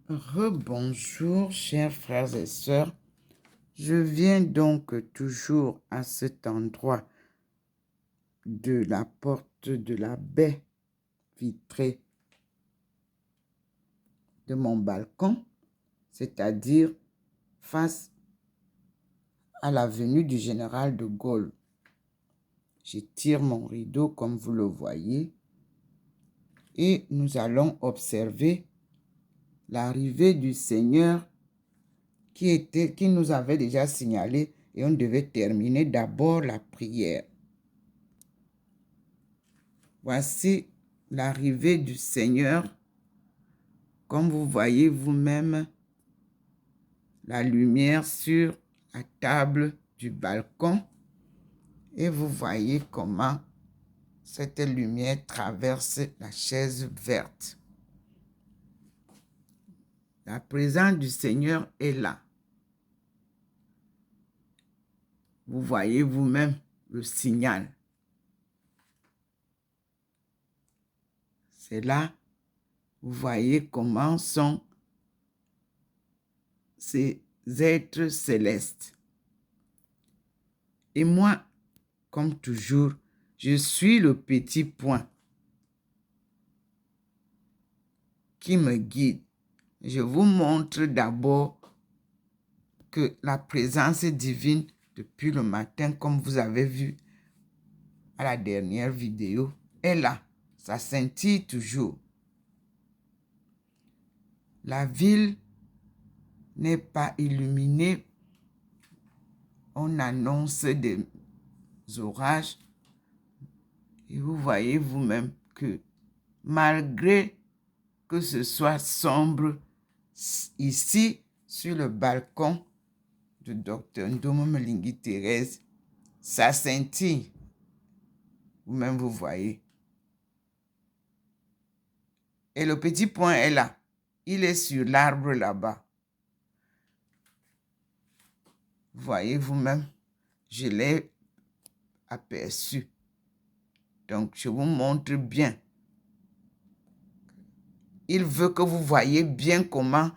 Rebonjour, chers frères et sœurs. Je viens donc toujours à cet endroit de la porte de la baie vitrée de mon balcon, c'est-à-dire face à l'avenue du Général de Gaulle. J'étire mon rideau comme vous le voyez et nous allons observer l'arrivée du Seigneur qui nous avait déjà signalé et on devait terminer d'abord la prière. Voici l'arrivée du Seigneur. Comme vous voyez vous-même, la lumière sur la table du balcon et vous voyez comment cette lumière traverse la chaise verte. La présence du Seigneur est là. Vous voyez vous-même le signal. C'est là, vous voyez comment sont ces êtres célestes. Et moi, comme toujours, je suis le petit point qui me guide. Je vous montre d'abord que la présence divine depuis le matin, comme vous avez vu à la dernière vidéo, est là. Ça scintille toujours. La ville n'est pas illuminée. On annonce des orages. Et vous voyez vous-même que malgré que ce soit sombre ici sur le balcon de Dr Ndomo Mlingui Thérèse, ça scintille. Vous-même vous voyez. Et le petit point est là. Il est sur l'arbre là-bas. Voyez vous-même, je l'ai aperçu. Donc, je vous montre bien. Il veut que vous voyez bien comment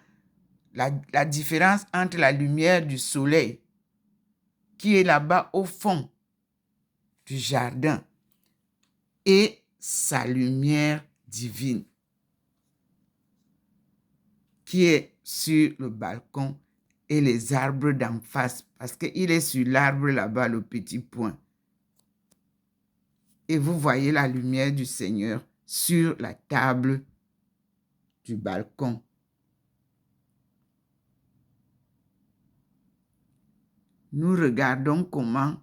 la différence entre la lumière du soleil qui est là-bas au fond du jardin et sa lumière divine qui est sur le balcon et les arbres d'en face, parce qu'il est sur l'arbre là-bas, le petit point. Et vous voyez la lumière du Seigneur sur la table du balcon. Nous regardons comment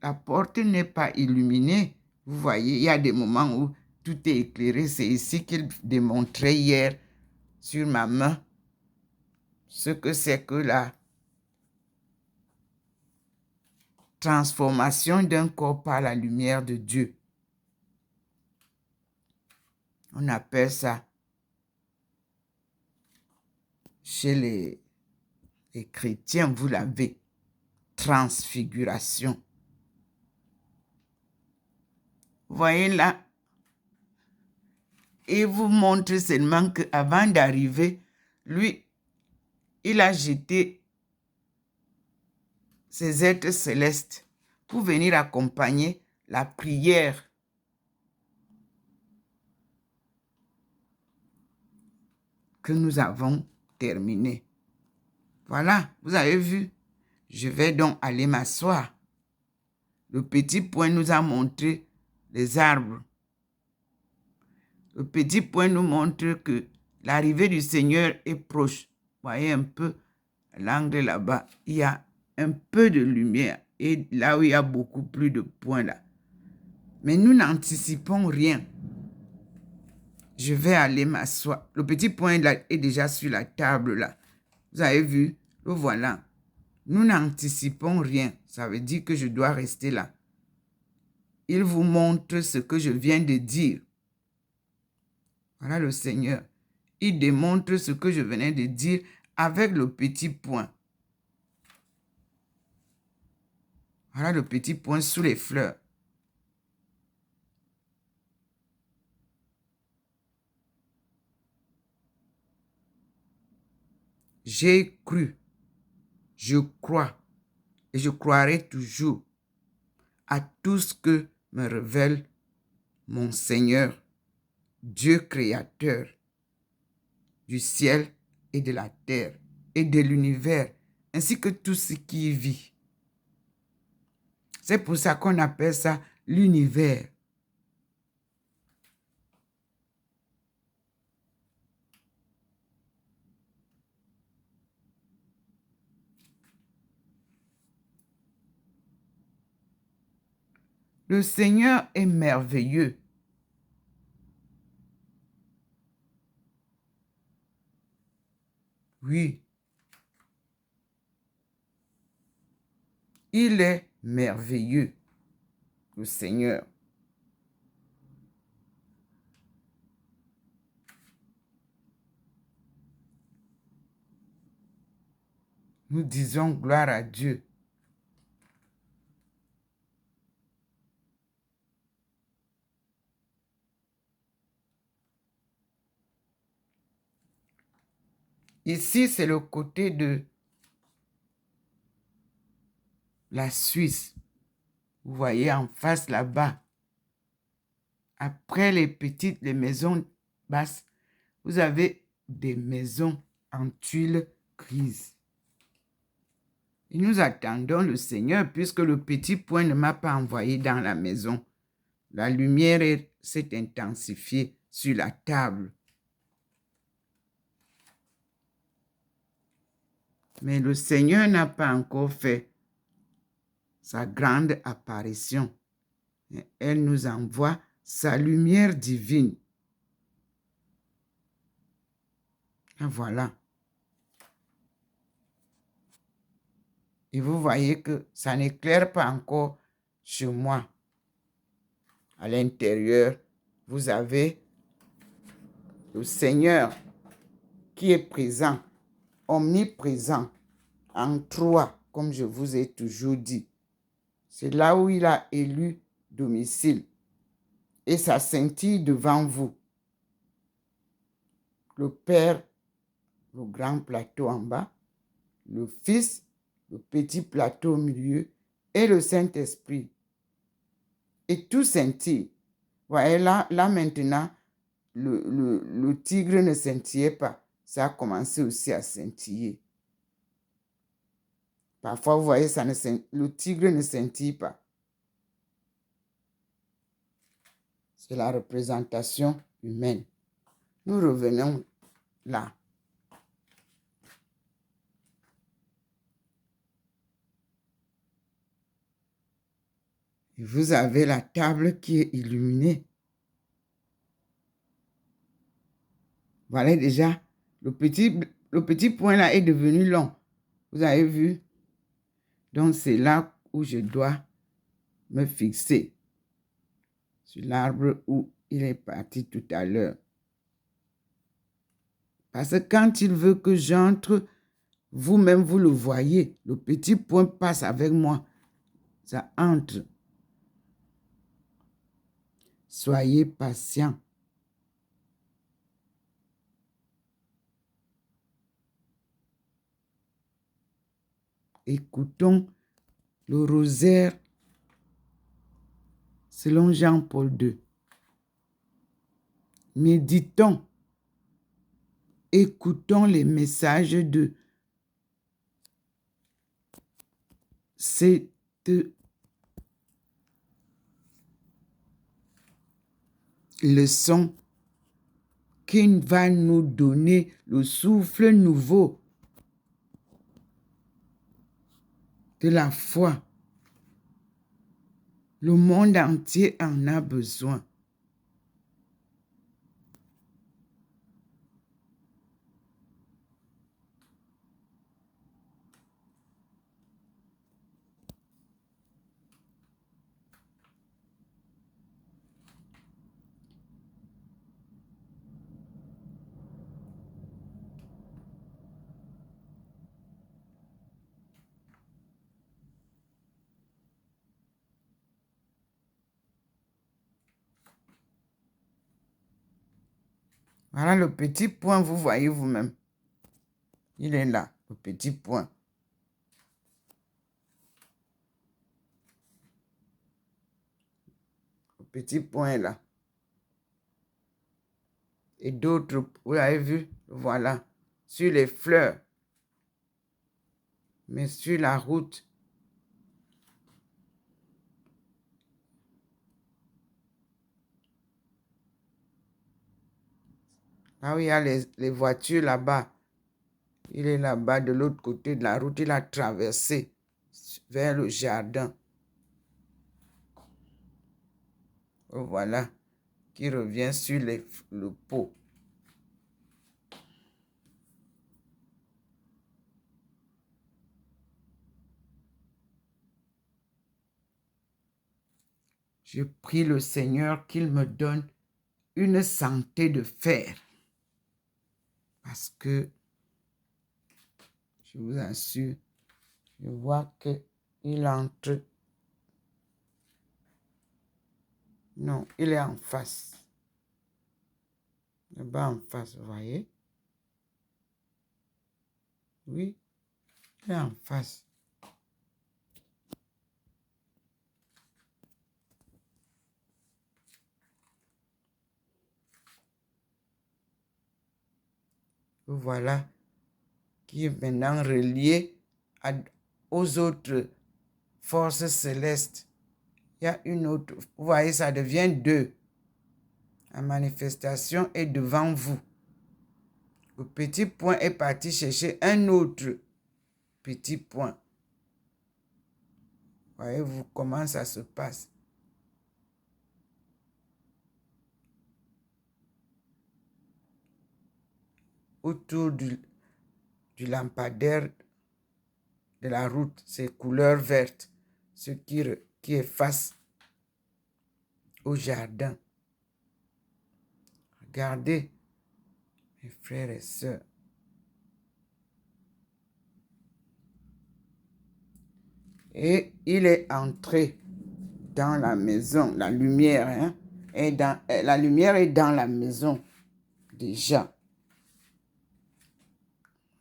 la porte n'est pas illuminée. Vous voyez, il y a des moments où tout est éclairé. C'est ici qu'il démontrait hier sur ma main ce que c'est que la transformation d'un corps par la lumière de Dieu. On appelle ça chez les chrétiens, vous l'avez, transfiguration. Vous voyez là, et vous montre seulement qu'avant d'arriver, lui, il a jeté ces êtres célestes pour venir accompagner la prière que nous avons terminée. Voilà, vous avez vu. Je vais donc aller m'asseoir. Le petit point nous a montré les arbres. Le petit point nous montre que l'arrivée du Seigneur est proche. Vous voyez un peu l'angle là-bas. Il y a un peu de lumière. Et là où il y a beaucoup plus de points là. Mais nous n'anticipons rien. Je vais aller m'asseoir. Le petit point là est déjà sur la table là. Vous avez vu? Le voilà. Nous n'anticipons rien. Ça veut dire que je dois rester là. Il vous montre ce que je viens de dire. Voilà le Seigneur. Il démontre ce que je venais de dire avec le petit point. Voilà le petit point sous les fleurs. J'ai cru, je crois et je croirai toujours à tout ce que me révèle mon Seigneur, Dieu créateur du ciel et de la terre et de l'univers, ainsi que tout ce qui vit. C'est pour ça qu'on appelle ça l'univers. Le Seigneur est merveilleux. Oui, il est merveilleux, le Seigneur. Nous disons gloire à Dieu. Ici, c'est le côté de la Suisse. Vous voyez en face là-bas. Après les maisons basses, vous avez des maisons en tuiles grises. Et nous attendons le Seigneur puisque le petit point ne m'a pas envoyé dans la maison. La lumière s'est intensifiée sur la table. Mais le Seigneur n'a pas encore fait sa grande apparition. Et elle nous envoie sa lumière divine. Et voilà. Et vous voyez que ça n'éclaire pas encore sur moi. À l'intérieur, vous avez le Seigneur qui est présent, omniprésent, en trois, comme je vous ai toujours dit. C'est là où il a élu domicile. Et ça scintille devant vous. Le Père, le grand plateau en bas, le Fils, le petit plateau au milieu, et le Saint-Esprit. Et tout scintille. Voyez, là maintenant, le tigre ne scintillait pas. Ça a commencé aussi à scintiller. Parfois, vous voyez, le tigre ne scintille pas. C'est la représentation humaine. Nous revenons là. Et vous avez la table qui est illuminée. Voilà déjà, le petit point là est devenu long. Vous avez vu? Donc c'est là où je dois me fixer. Sur l'arbre où il est parti tout à l'heure. Parce que quand il veut que j'entre, vous-même vous le voyez, le petit point passe avec moi. Ça entre. Soyez patient. Écoutons le rosaire selon Jean-Paul II. Méditons. Écoutons les messages de cette leçon qui va nous donner le souffle nouveau de la foi. Le monde entier en a besoin. Voilà le petit point, vous voyez vous-même. Il est là, le petit point. Le petit point là. Et d'autres, vous avez vu, voilà, sur les fleurs. Mais sur la route, là où il y a les voitures là-bas, il est là-bas de l'autre côté de la route, il a traversé vers le jardin. Voilà, qui revient sur le pot. Je prie le Seigneur qu'il me donne une santé de fer. Parce que, je vous assure, je vois qu'il entre. Non, il est en face. Là-bas en face, vous voyez? Oui, il est en face. Voilà, qui est maintenant relié aux autres forces célestes. Il y a une autre, vous voyez, ça devient deux. La manifestation est devant vous. Le petit point est parti chercher un autre petit point. Voyez-vous comment ça se passe. Autour du lampadaire de la route, c'est couleur verte, ce qui est face au jardin. Regardez, mes frères et sœurs. Et il est entré dans la maison. La lumière, hein, la lumière est dans la maison déjà.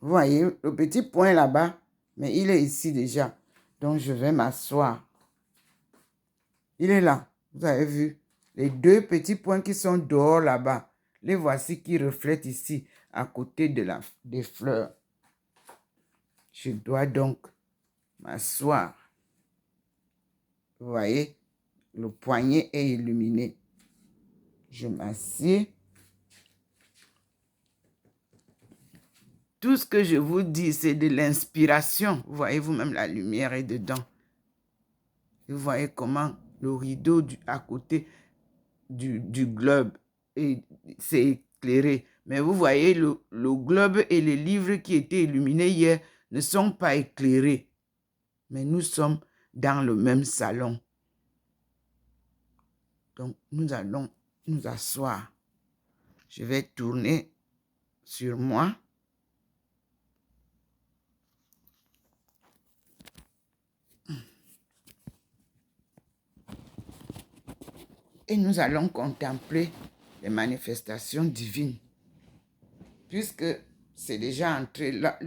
Vous voyez le petit point là-bas, mais il est ici déjà. Donc, je vais m'asseoir. Il est là. Vous avez vu les deux petits points qui sont dehors là-bas. Les voici qui reflètent ici, à côté des fleurs. Je dois donc m'asseoir. Vous voyez, le poignet est illuminé. Je m'assieds. Tout ce que je vous dis, c'est de l'inspiration. Vous voyez vous-même, la lumière est dedans. Vous voyez comment le rideau à côté du globe s'est éclairé. Mais vous voyez, le globe et les livres qui étaient illuminés hier ne sont pas éclairés. Mais nous sommes dans le même salon. Donc, nous allons nous asseoir. Je vais tourner sur moi. Et nous allons contempler les manifestations divines. Puisque c'est déjà entré là,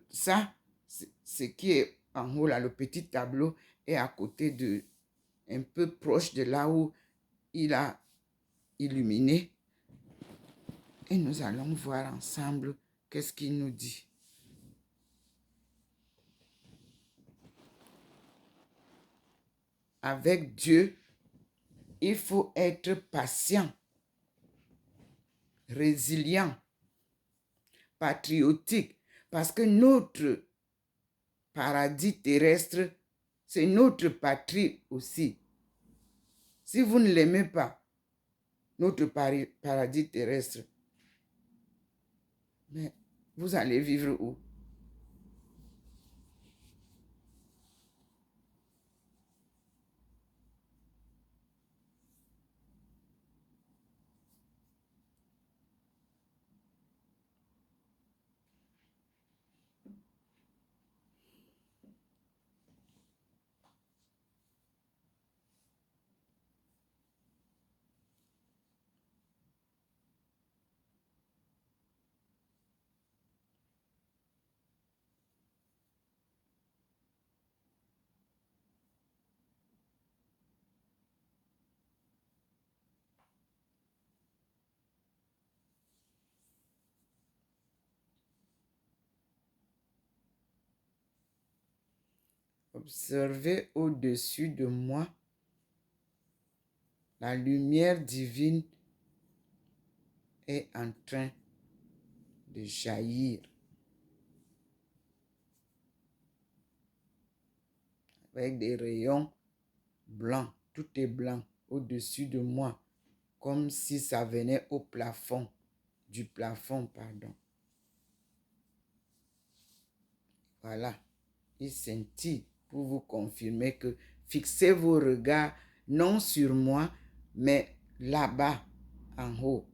ça, ce qui est en haut là, le petit tableau est à côté de, un peu proche de là où il a illuminé. Et nous allons voir ensemble qu'est-ce qu'il nous dit. Avec Dieu, il faut être patient, résilient, patriotique, parce que notre paradis terrestre, c'est notre patrie aussi. Si vous ne l'aimez pas, notre paradis terrestre, mais vous allez vivre où? Observez au-dessus de moi la lumière divine est en train de jaillir avec des rayons blancs. Tout est blanc au-dessus de moi, comme si ça venait au plafond, du plafond, pardon. Voilà, il scintille pour vous confirmer que fixez vos regards non sur moi, mais là-bas, en haut.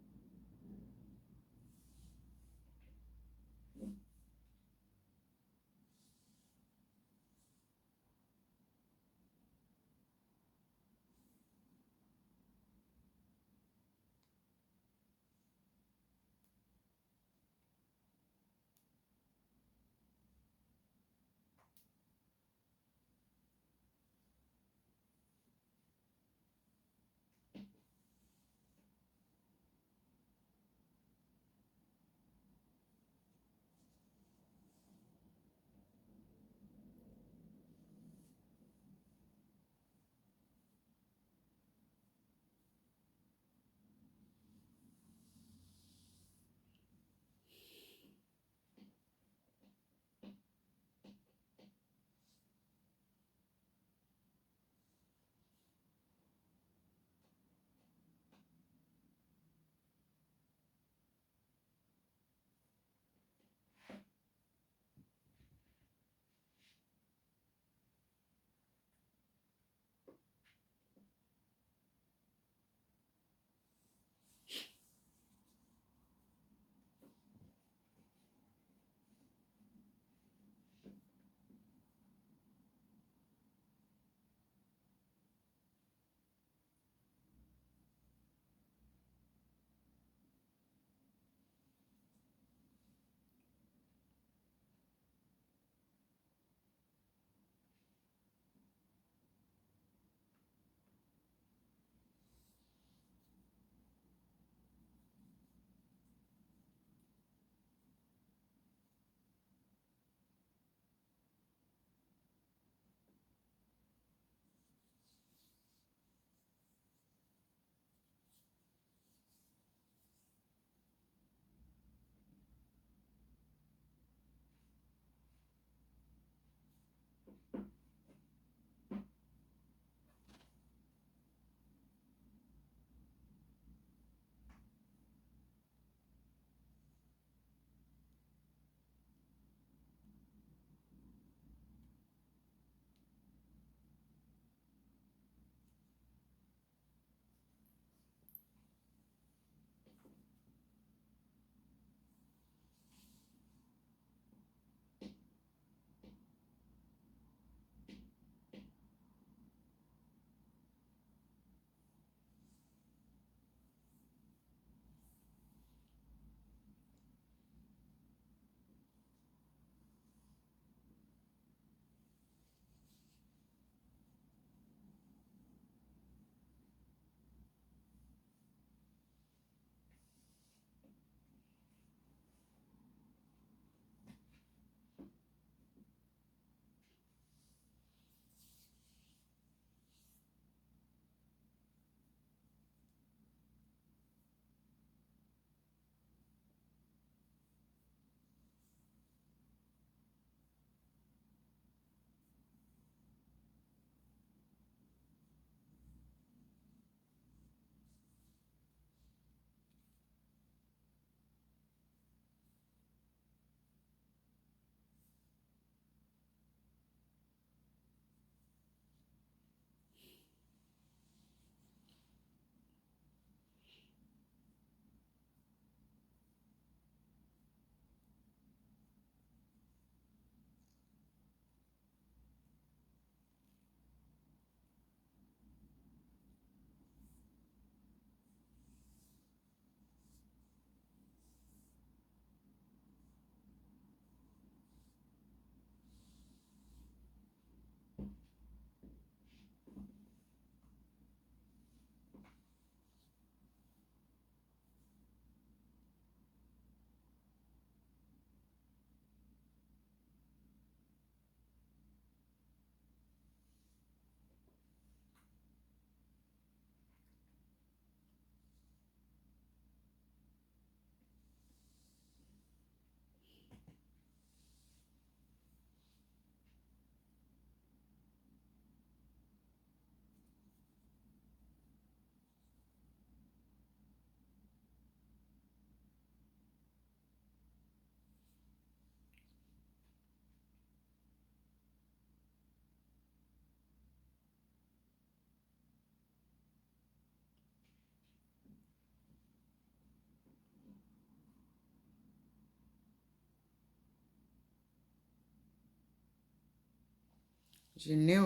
Je n'ai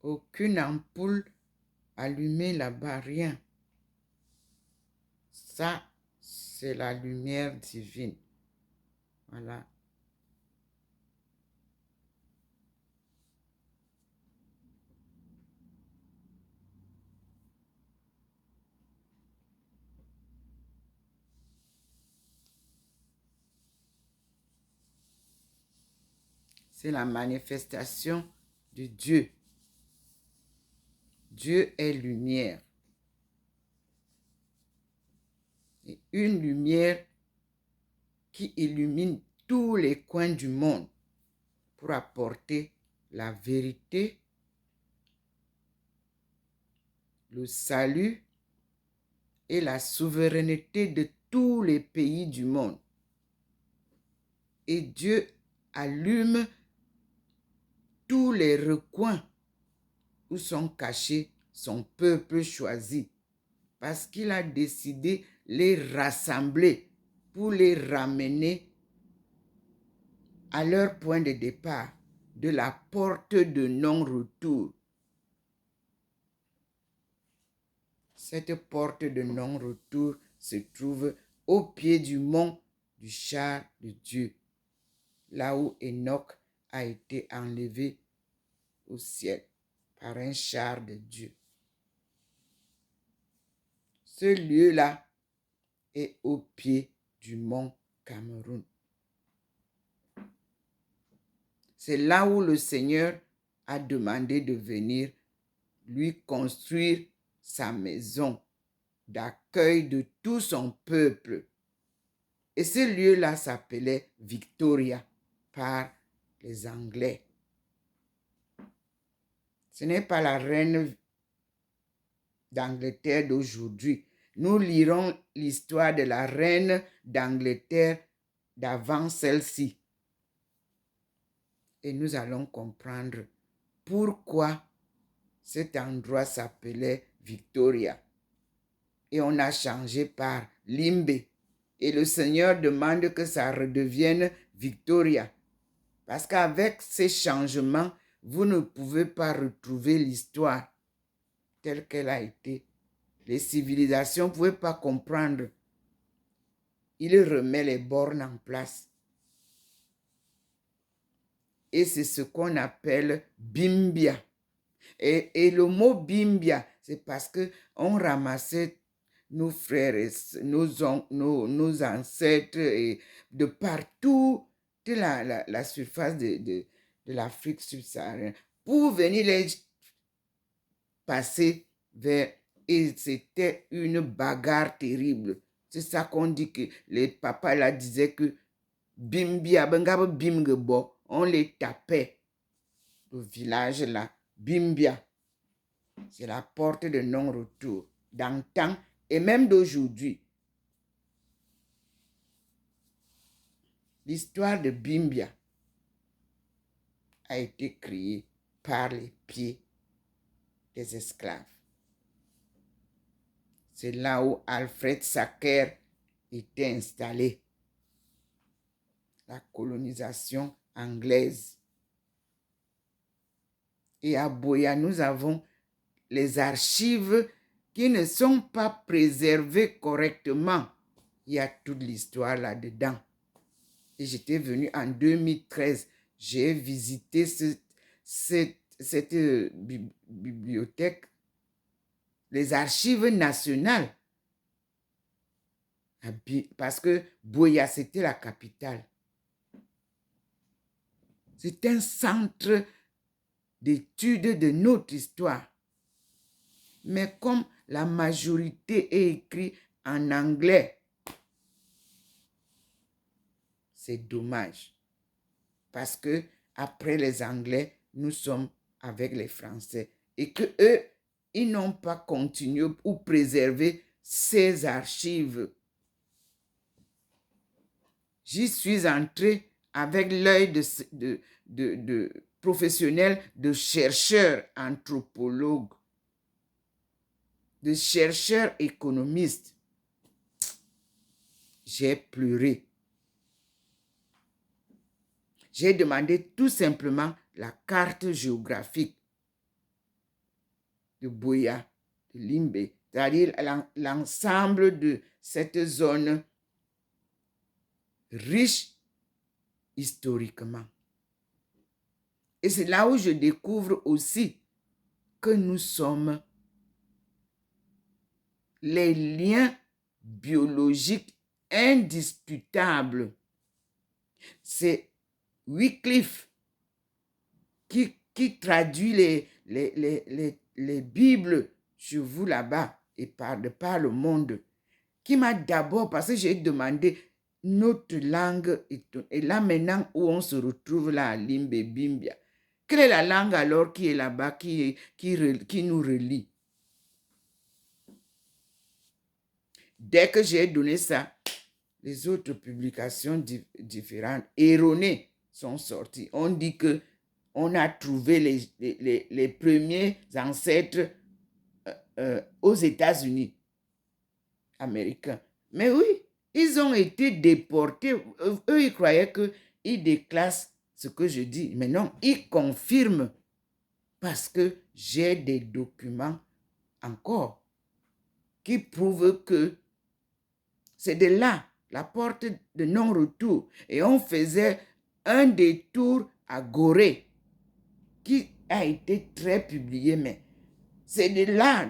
aucune ampoule allumée là-bas, rien. Ça, c'est la lumière divine. Voilà. C'est la manifestation de Dieu. Dieu est lumière. Et une lumière qui illumine tous les coins du monde pour apporter la vérité, le salut et la souveraineté de tous les pays du monde. Et Dieu allume tous les recoins où sont cachés son peuple choisi, parce qu'il a décidé les rassembler pour les ramener à leur point de départ, de la porte de non-retour. Cette porte de non-retour se trouve au pied du mont du char de Dieu, là où Enoch a été enlevé au ciel par un char de Dieu. Ce lieu-là est au pied du mont Cameroun. C'est là où le Seigneur a demandé de venir lui construire sa maison d'accueil de tout son peuple. Et ce lieu-là s'appelait Victoria par les Anglais. Ce n'est pas la reine d'Angleterre d'aujourd'hui. Nous lirons l'histoire de la reine d'Angleterre d'avant celle-ci. Et nous allons comprendre pourquoi cet endroit s'appelait Victoria. Et on a changé par Limbe. Et le Seigneur demande que ça redevienne Victoria. Parce qu'avec ces changements, vous ne pouvez pas retrouver l'histoire telle qu'elle a été. Les civilisations ne pouvaient pas comprendre. Il remet les bornes en place. Et c'est ce qu'on appelle Bimbia. Et le mot Bimbia, c'est parce qu'on ramassait nos frères, nos ancêtres et de partout de la surface de l'Afrique subsaharienne pour venir les passer vers... Et c'était une bagarre terrible. C'est ça qu'on dit que les papas là disaient que Bimbia, on les tapait. Le village là, Bimbia, c'est la porte de non-retour d'antan et même d'aujourd'hui. L'histoire de Bimbia a été créée par les pieds des esclaves. C'est là où Alfred Sacker était installé. La colonisation anglaise. Et à Boya, nous avons les archives qui ne sont pas préservées correctement. Il y a toute l'histoire là-dedans. Et j'étais venu en 2013. J'ai visité cette bibliothèque, les archives nationales. Parce que Boya, c'était la capitale. C'est un centre d'études de notre histoire. Mais comme la majorité est écrite en anglais, c'est dommage. Parce que après les Anglais, nous sommes avec les Français. Et que eux, ils n'ont pas continué ou préservé ces archives. J'y suis entré avec l'œil de professionnel, de chercheur anthropologue, de chercheur économiste. J'ai pleuré. J'ai demandé tout simplement la carte géographique de Buea, de Limbe, c'est-à-dire l'ensemble de cette zone riche historiquement. Et c'est là où je découvre aussi que nous sommes les liens biologiques indiscutables. C'est Wycliffe qui traduit les Bibles chez vous là-bas et de par le monde, qui m'a d'abord, parce que j'ai demandé notre langue, et là maintenant où on se retrouve là à Limbe Bimbia, quelle est la langue alors qui est là-bas, qui nous relie? Dès que j'ai donné ça, les autres publications différentes, erronées, sont sorties. On dit que on a trouvé les premiers ancêtres aux États-Unis américains. Mais oui, ils ont été déportés. Eux, ils croyaient qu'ils déclassent ce que je dis. Mais non, ils confirment parce que j'ai des documents encore qui prouvent que c'est de là, la porte de non-retour. Et on faisait un détour à Gorée qui a été très publié, mais c'est de là,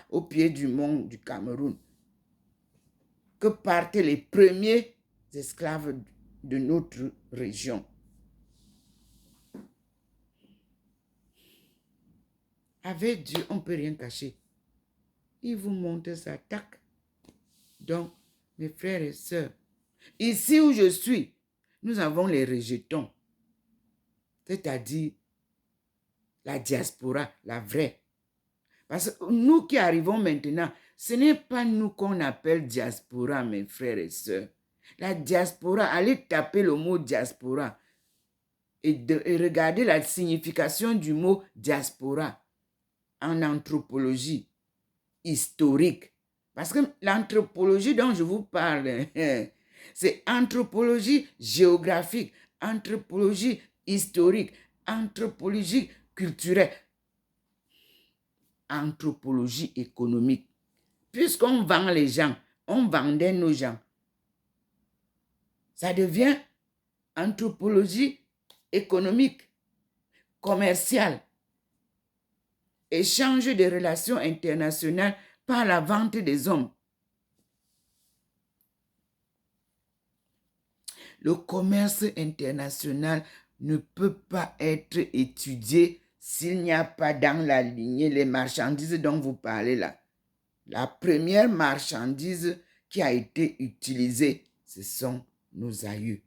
au pied du mont du Cameroun, que partaient les premiers esclaves de notre région. Avec Dieu, on ne peut rien cacher. Il vous montre ça, tac. Donc, mes frères et sœurs, ici où je suis, nous avons les rejetons, c'est-à-dire la diaspora, la vraie. Parce que nous qui arrivons maintenant, ce n'est pas nous qu'on appelle diaspora, mes frères et sœurs. La diaspora, allez taper le mot diaspora et regardez la signification du mot diaspora en anthropologie historique. Parce que l'anthropologie dont je vous parle, c'est anthropologie géographique, anthropologie historique, anthropologie culturelle, anthropologie économique. Puisqu'on vend les gens, on vendait nos gens. Ça devient anthropologie économique, commerciale, échange des relations internationales par la vente des hommes. Le commerce international ne peut pas être étudié s'il n'y a pas dans la lignée les marchandises dont vous parlez là. La première marchandise qui a été utilisée, ce sont nos aïeux.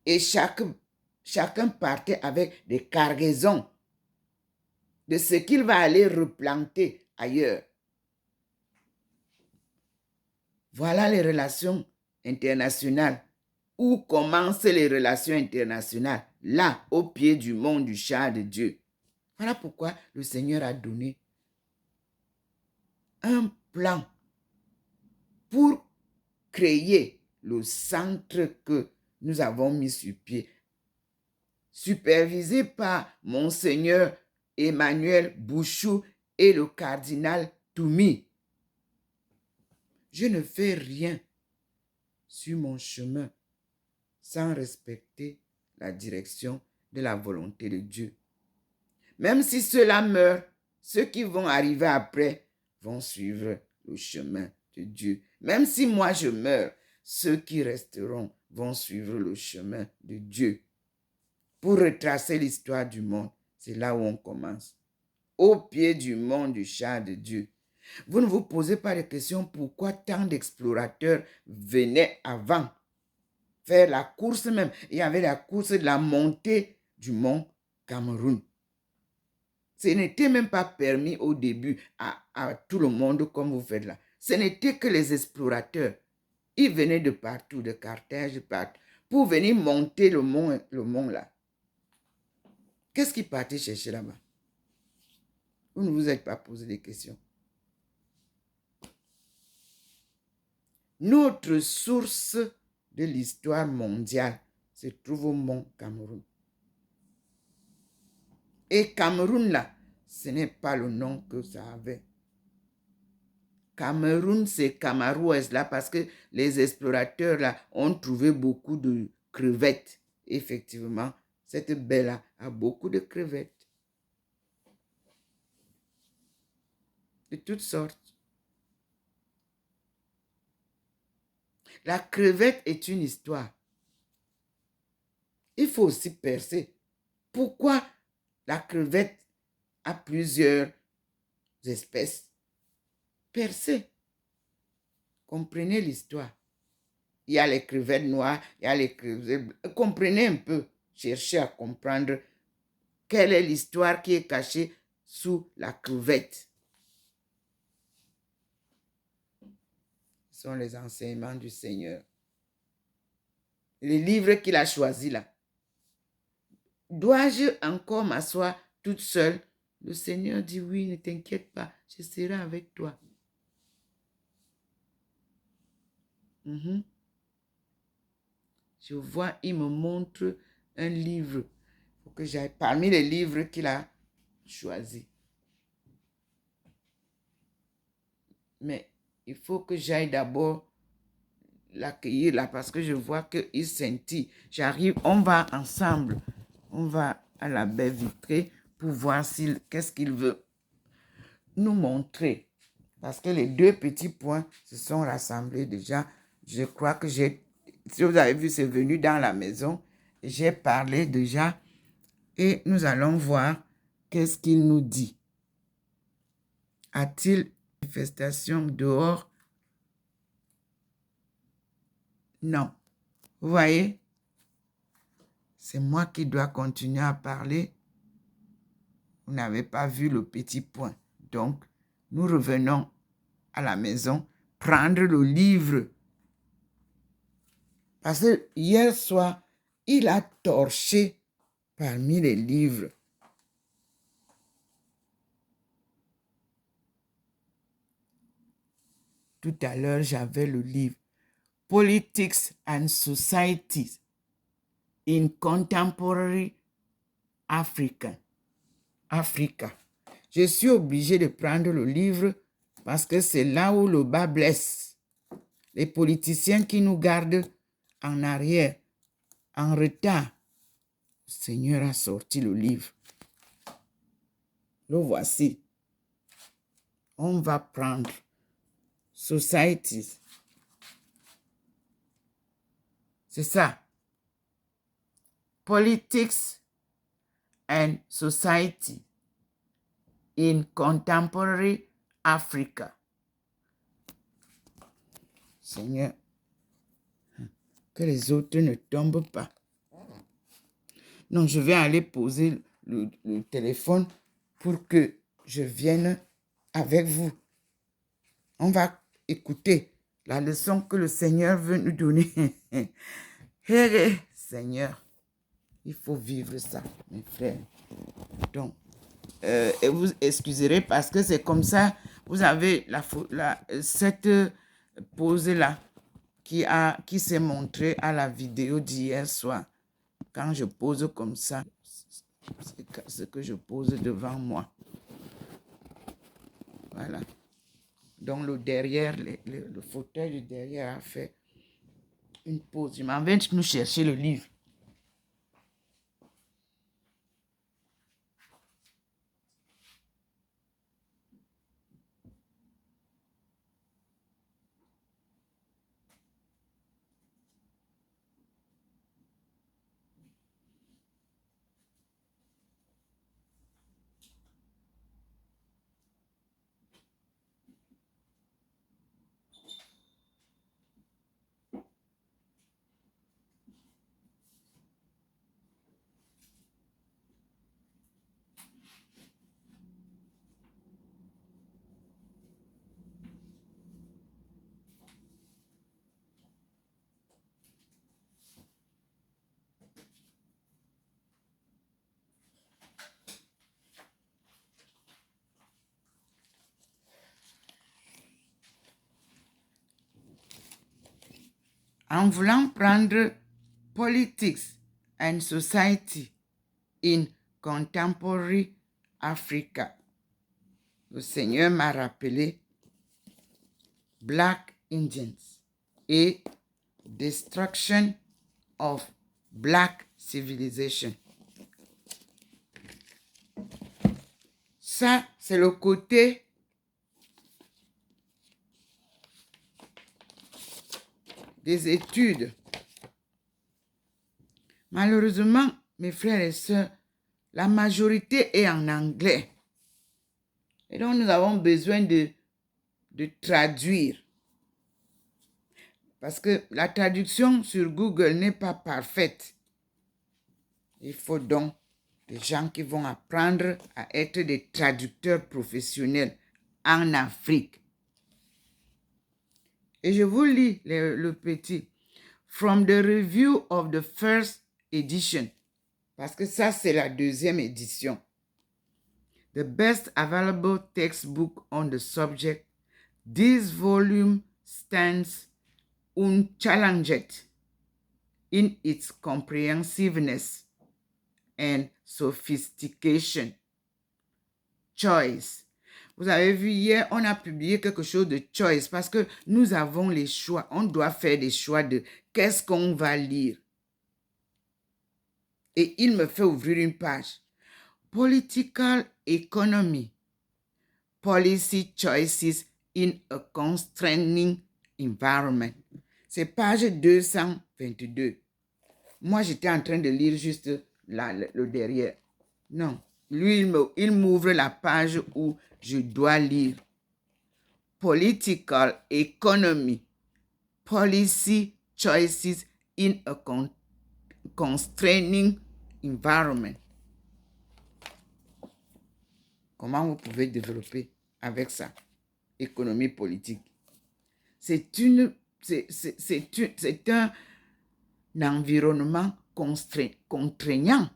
Et chacun partait avec des cargaisons de ce qu'il va aller replanter ailleurs. Voilà les relations internationales. Où commencent les relations internationales? Là, au pied du mont du char de Dieu. Voilà pourquoi le Seigneur a donné un plan pour créer le centre que nous avons mis sur pied, supervisé par Monseigneur Emmanuel Bouchou et le cardinal Toumi. Je ne fais rien sur mon chemin sans respecter la direction de la volonté de Dieu. Même si ceux-là meurent, ceux qui vont arriver après vont suivre le chemin de Dieu. Même si moi je meurs, ceux qui resteront vont suivre le chemin de Dieu. Pour retracer l'histoire du monde, c'est là où on commence. Au pied du mont du char de Dieu. Vous ne vous posez pas de questions pourquoi tant d'explorateurs venaient avant faire la course même. Il y avait la course de la montée du mont Cameroun. Ce n'était même pas permis au début à tout le monde comme vous faites là. Ce n'était que les explorateurs. Ils venaient de partout, de Carthage, partout, pour venir monter le mont là. Qu'est-ce qu'ils partaient chercher là-bas? Vous ne vous êtes pas posé des questions. Notre source de l'histoire mondiale, se trouve au mont Cameroun. Et Cameroun, là, ce n'est pas le nom que ça avait. Cameroun, c'est Camarouès, là, parce que les explorateurs, là, ont trouvé beaucoup de crevettes. Effectivement, cette baie-là a beaucoup de crevettes. De toutes sortes. La crevette est une histoire. Il faut aussi percer. Pourquoi la crevette a plusieurs espèces? Percez. Comprenez l'histoire. Il y a les crevettes noires, il y a les crevettes... Comprenez un peu. Cherchez à comprendre quelle est l'histoire qui est cachée sous la crevette. Ce sont les enseignements du Seigneur. Les livres qu'il a choisis là. Dois-je encore m'asseoir toute seule? Le Seigneur dit oui, ne t'inquiète pas, je serai avec toi. Je vois, il me montre un livre. Il faut que j'aille parmi les livres qu'il a choisis. Mais il faut que j'aille d'abord l'accueillir là parce que je vois qu'il scintille. J'arrive, on va ensemble. On va à la baie vitrée pour voir qu'est-ce qu'il veut nous montrer. Parce que les deux petits points se sont rassemblés déjà. Je crois que si vous avez vu, c'est venu dans la maison. J'ai parlé déjà et nous allons voir qu'est-ce qu'il nous dit. A-t-il une manifestation dehors? Non. Vous voyez? C'est moi qui dois continuer à parler. Vous n'avez pas vu le petit point. Donc, nous revenons à la maison, prendre le livre. Parce que hier soir, il a torché parmi les livres. Tout à l'heure, j'avais le livre Politics and Societies in Contemporary Africa. Je suis obligé de prendre le livre parce que c'est là où le bas blesse. Les politiciens qui nous gardent en arrière, en retard. Le Seigneur a sorti le livre. Le voici. On va prendre Societies. C'est ça. Politics and Society in Contemporary Africa. Seigneur, que les autres ne tombent pas. Non, je vais aller poser le téléphone pour que je vienne avec vous. On va écouter la leçon que le Seigneur veut nous donner. Seigneur, il faut vivre ça, mes frères. Donc, et vous excuserez parce que c'est comme ça, vous avez cette pose-là qui s'est montrée à la vidéo d'hier soir. Quand je pose comme ça, c'est ce que je pose devant moi. Voilà. Donc, le derrière, le fauteuil du derrière a fait une pause. Je m'en vais nous chercher le livre. En voulant prendre Politics and Society in Contemporary Africa. Le Seigneur m'a rappelé Black Indians et Destruction of Black Civilization. Ça, c'est le côté des études. Malheureusement, mes frères et sœurs, la majorité est en anglais. Et donc, nous avons besoin de traduire. Parce que la traduction sur Google n'est pas parfaite. Il faut donc des gens qui vont apprendre à être des traducteurs professionnels en Afrique. Et je vous lis le petit. From the review of the first edition. Parce que ça, c'est la deuxième édition. The best available textbook on the subject. This volume stands unchallenged in its comprehensiveness and sophistication. Choice. Vous avez vu hier, on a publié quelque chose de choice parce que nous avons les choix. On doit faire des choix de qu'est-ce qu'on va lire. Et il me fait ouvrir une page. Political Economy. Policy Choices in a Constraining Environment. C'est page 222. Moi, j'étais en train de lire juste le derrière. Non. Lui, il m'ouvre la page où je dois lire. Political Economy. Policy Choices in a Constraining Environment. Comment vous pouvez développer avec ça? Économie politique. C'est un environnement contraignant.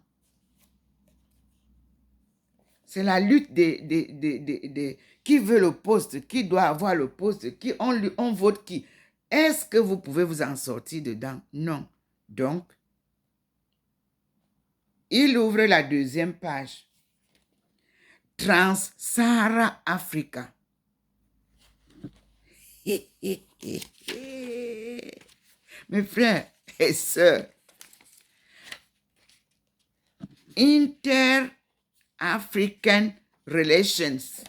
C'est la lutte des qui veut le poste, qui doit avoir le poste, qui on vote qui. Est-ce que vous pouvez vous en sortir dedans? Non. Donc, il ouvre la deuxième page. Trans-Sahara Africa. Mes frères et sœurs, Inter-African Relations,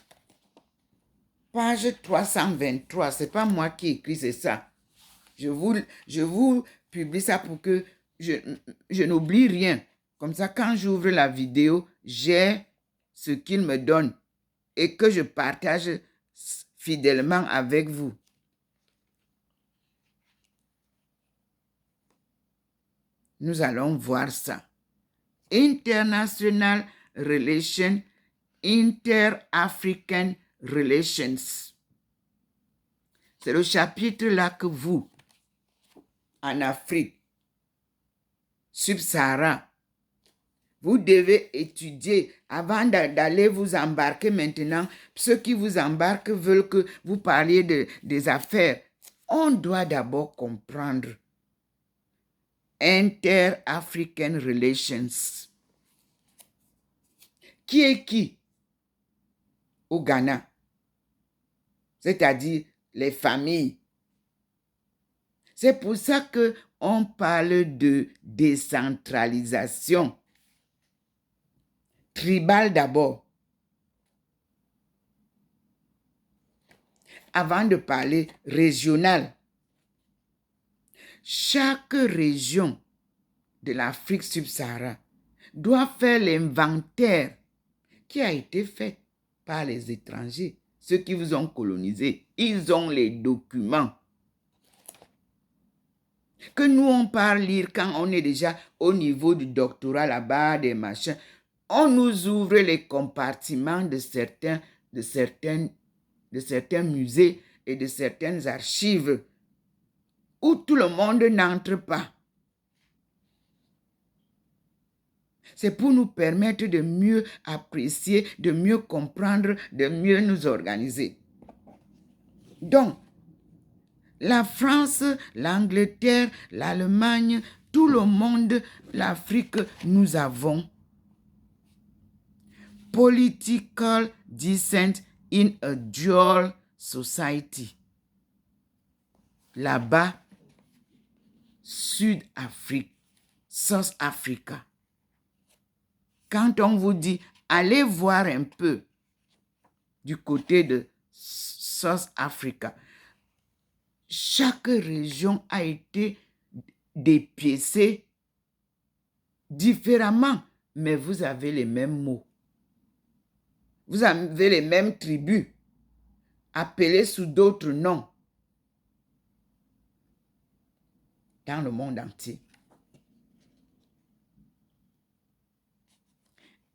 page 323. Ce n'est pas moi qui écris, c'est ça. Je vous publie ça pour que je n'oublie rien. Comme ça, quand j'ouvre la vidéo, j'ai ce qu'il me donne et que je partage fidèlement avec vous. Nous allons voir ça. International Relations, Inter-African Relations. C'est le chapitre là que vous, en Afrique subsahara, vous devez étudier avant d'aller vous embarquer maintenant. Ceux qui vous embarquent veulent que vous parliez des affaires. On doit d'abord comprendre Inter-African Relations. Qui est qui au Ghana? C'est-à-dire les familles. C'est pour ça qu'on parle de décentralisation. Tribal d'abord. Avant de parler régional. Chaque région de l'Afrique subsaharienne doit faire l'inventaire qui a été fait par les étrangers, ceux qui vous ont colonisé. Ils ont les documents. Que nous, on parle lire quand on est déjà au niveau du doctorat là-bas, des machins. On nous ouvre les compartiments de certains musées et de certaines archives où tout le monde n'entre pas. C'est pour nous permettre de mieux apprécier, de mieux comprendre, de mieux nous organiser. Donc, la France, l'Angleterre, l'Allemagne, tout le monde, l'Afrique, nous avons political dissent in a dual society. Là-bas, Sud-Afrique, South Africa. Quand on vous dit, allez voir un peu du côté de South Africa, chaque région a été dépiécée différemment, mais vous avez les mêmes mots. Vous avez les mêmes tribus, appelées sous d'autres noms, dans le monde entier.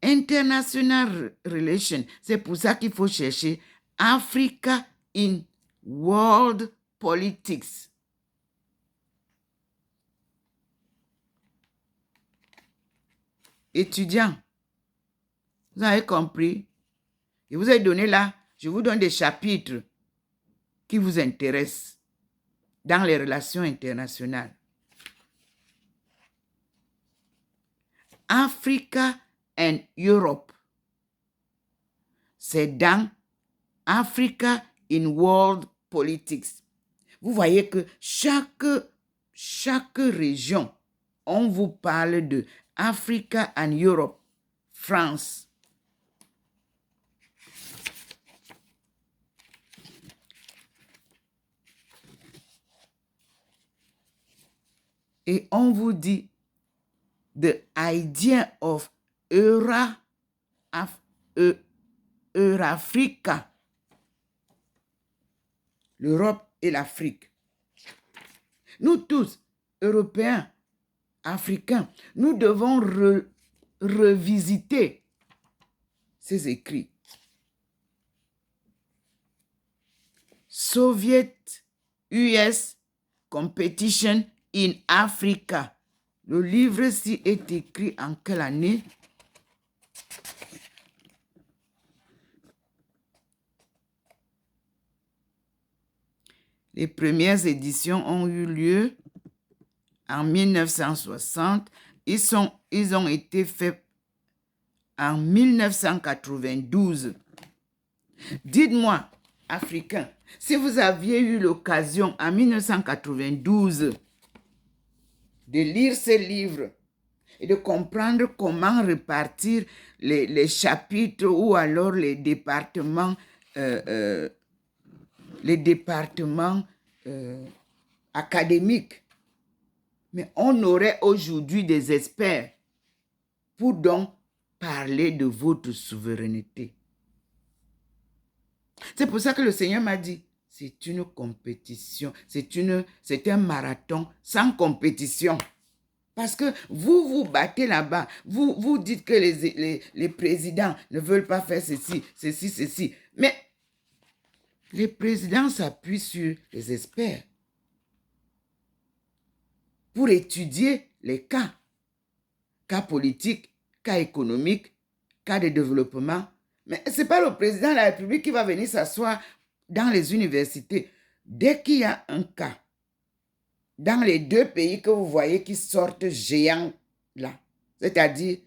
International Relations, c'est pour ça qu'il faut chercher Africa in World Politics. Étudiants, vous avez compris? Je vous ai donné là, je vous donne des chapitres qui vous intéressent dans les relations internationales. Africa and Europe. C'est dans Africa in World Politics. Vous voyez que chaque région, on vous parle de Africa and Europe, France. Et on vous dit the idea of Eurafrica, l'Europe et l'Afrique. Nous tous, Européens, Africains, nous devons revisiter ces écrits. Soviet US Competition in Africa. Le livre-ci est écrit en quelle année? Les premières éditions ont eu lieu en 1960. Ils ont été faits en 1992. Dites-moi, Africains, si vous aviez eu l'occasion en 1992 de lire ces livres et de comprendre comment répartir les chapitres ou alors les départements académiques. Mais on aurait aujourd'hui des experts pour donc parler de votre souveraineté. C'est pour ça que le Seigneur m'a dit, c'est une compétition, c'est un marathon sans compétition. Parce que vous vous battez là-bas, vous dites que les présidents ne veulent pas faire ceci. Mais les présidents s'appuient sur les experts pour étudier les cas politiques, cas économiques, cas de développement. Mais ce n'est pas le président de la République qui va venir s'asseoir dans les universités. Dès qu'il y a un cas, dans les deux pays que vous voyez qui sortent géants là, c'est-à-dire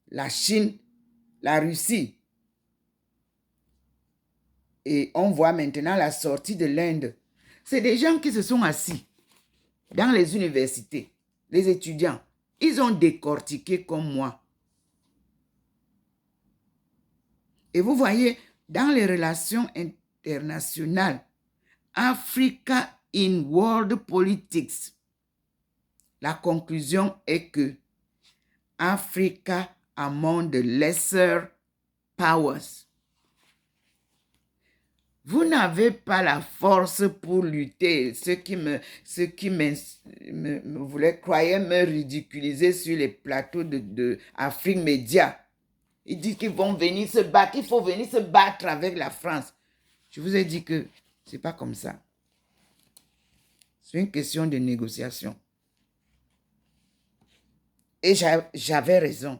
la Chine, la Russie, et on voit maintenant la sortie de l'Inde, c'est des gens qui se sont assis dans les universités, les étudiants. Ils ont décortiqué comme moi. Et vous voyez, dans les relations internationales, Africa in World Politics, la conclusion est que Africa among the lesser powers. Vous n'avez pas la force pour lutter. Ceux qui croyaient me ridiculiser sur les plateaux de Afrique Média. Ils disent qu'ils vont venir se battre, qu'il faut venir se battre avec la France. Je vous ai dit que ce n'est pas comme ça. C'est une question de négociation. Et j'avais raison.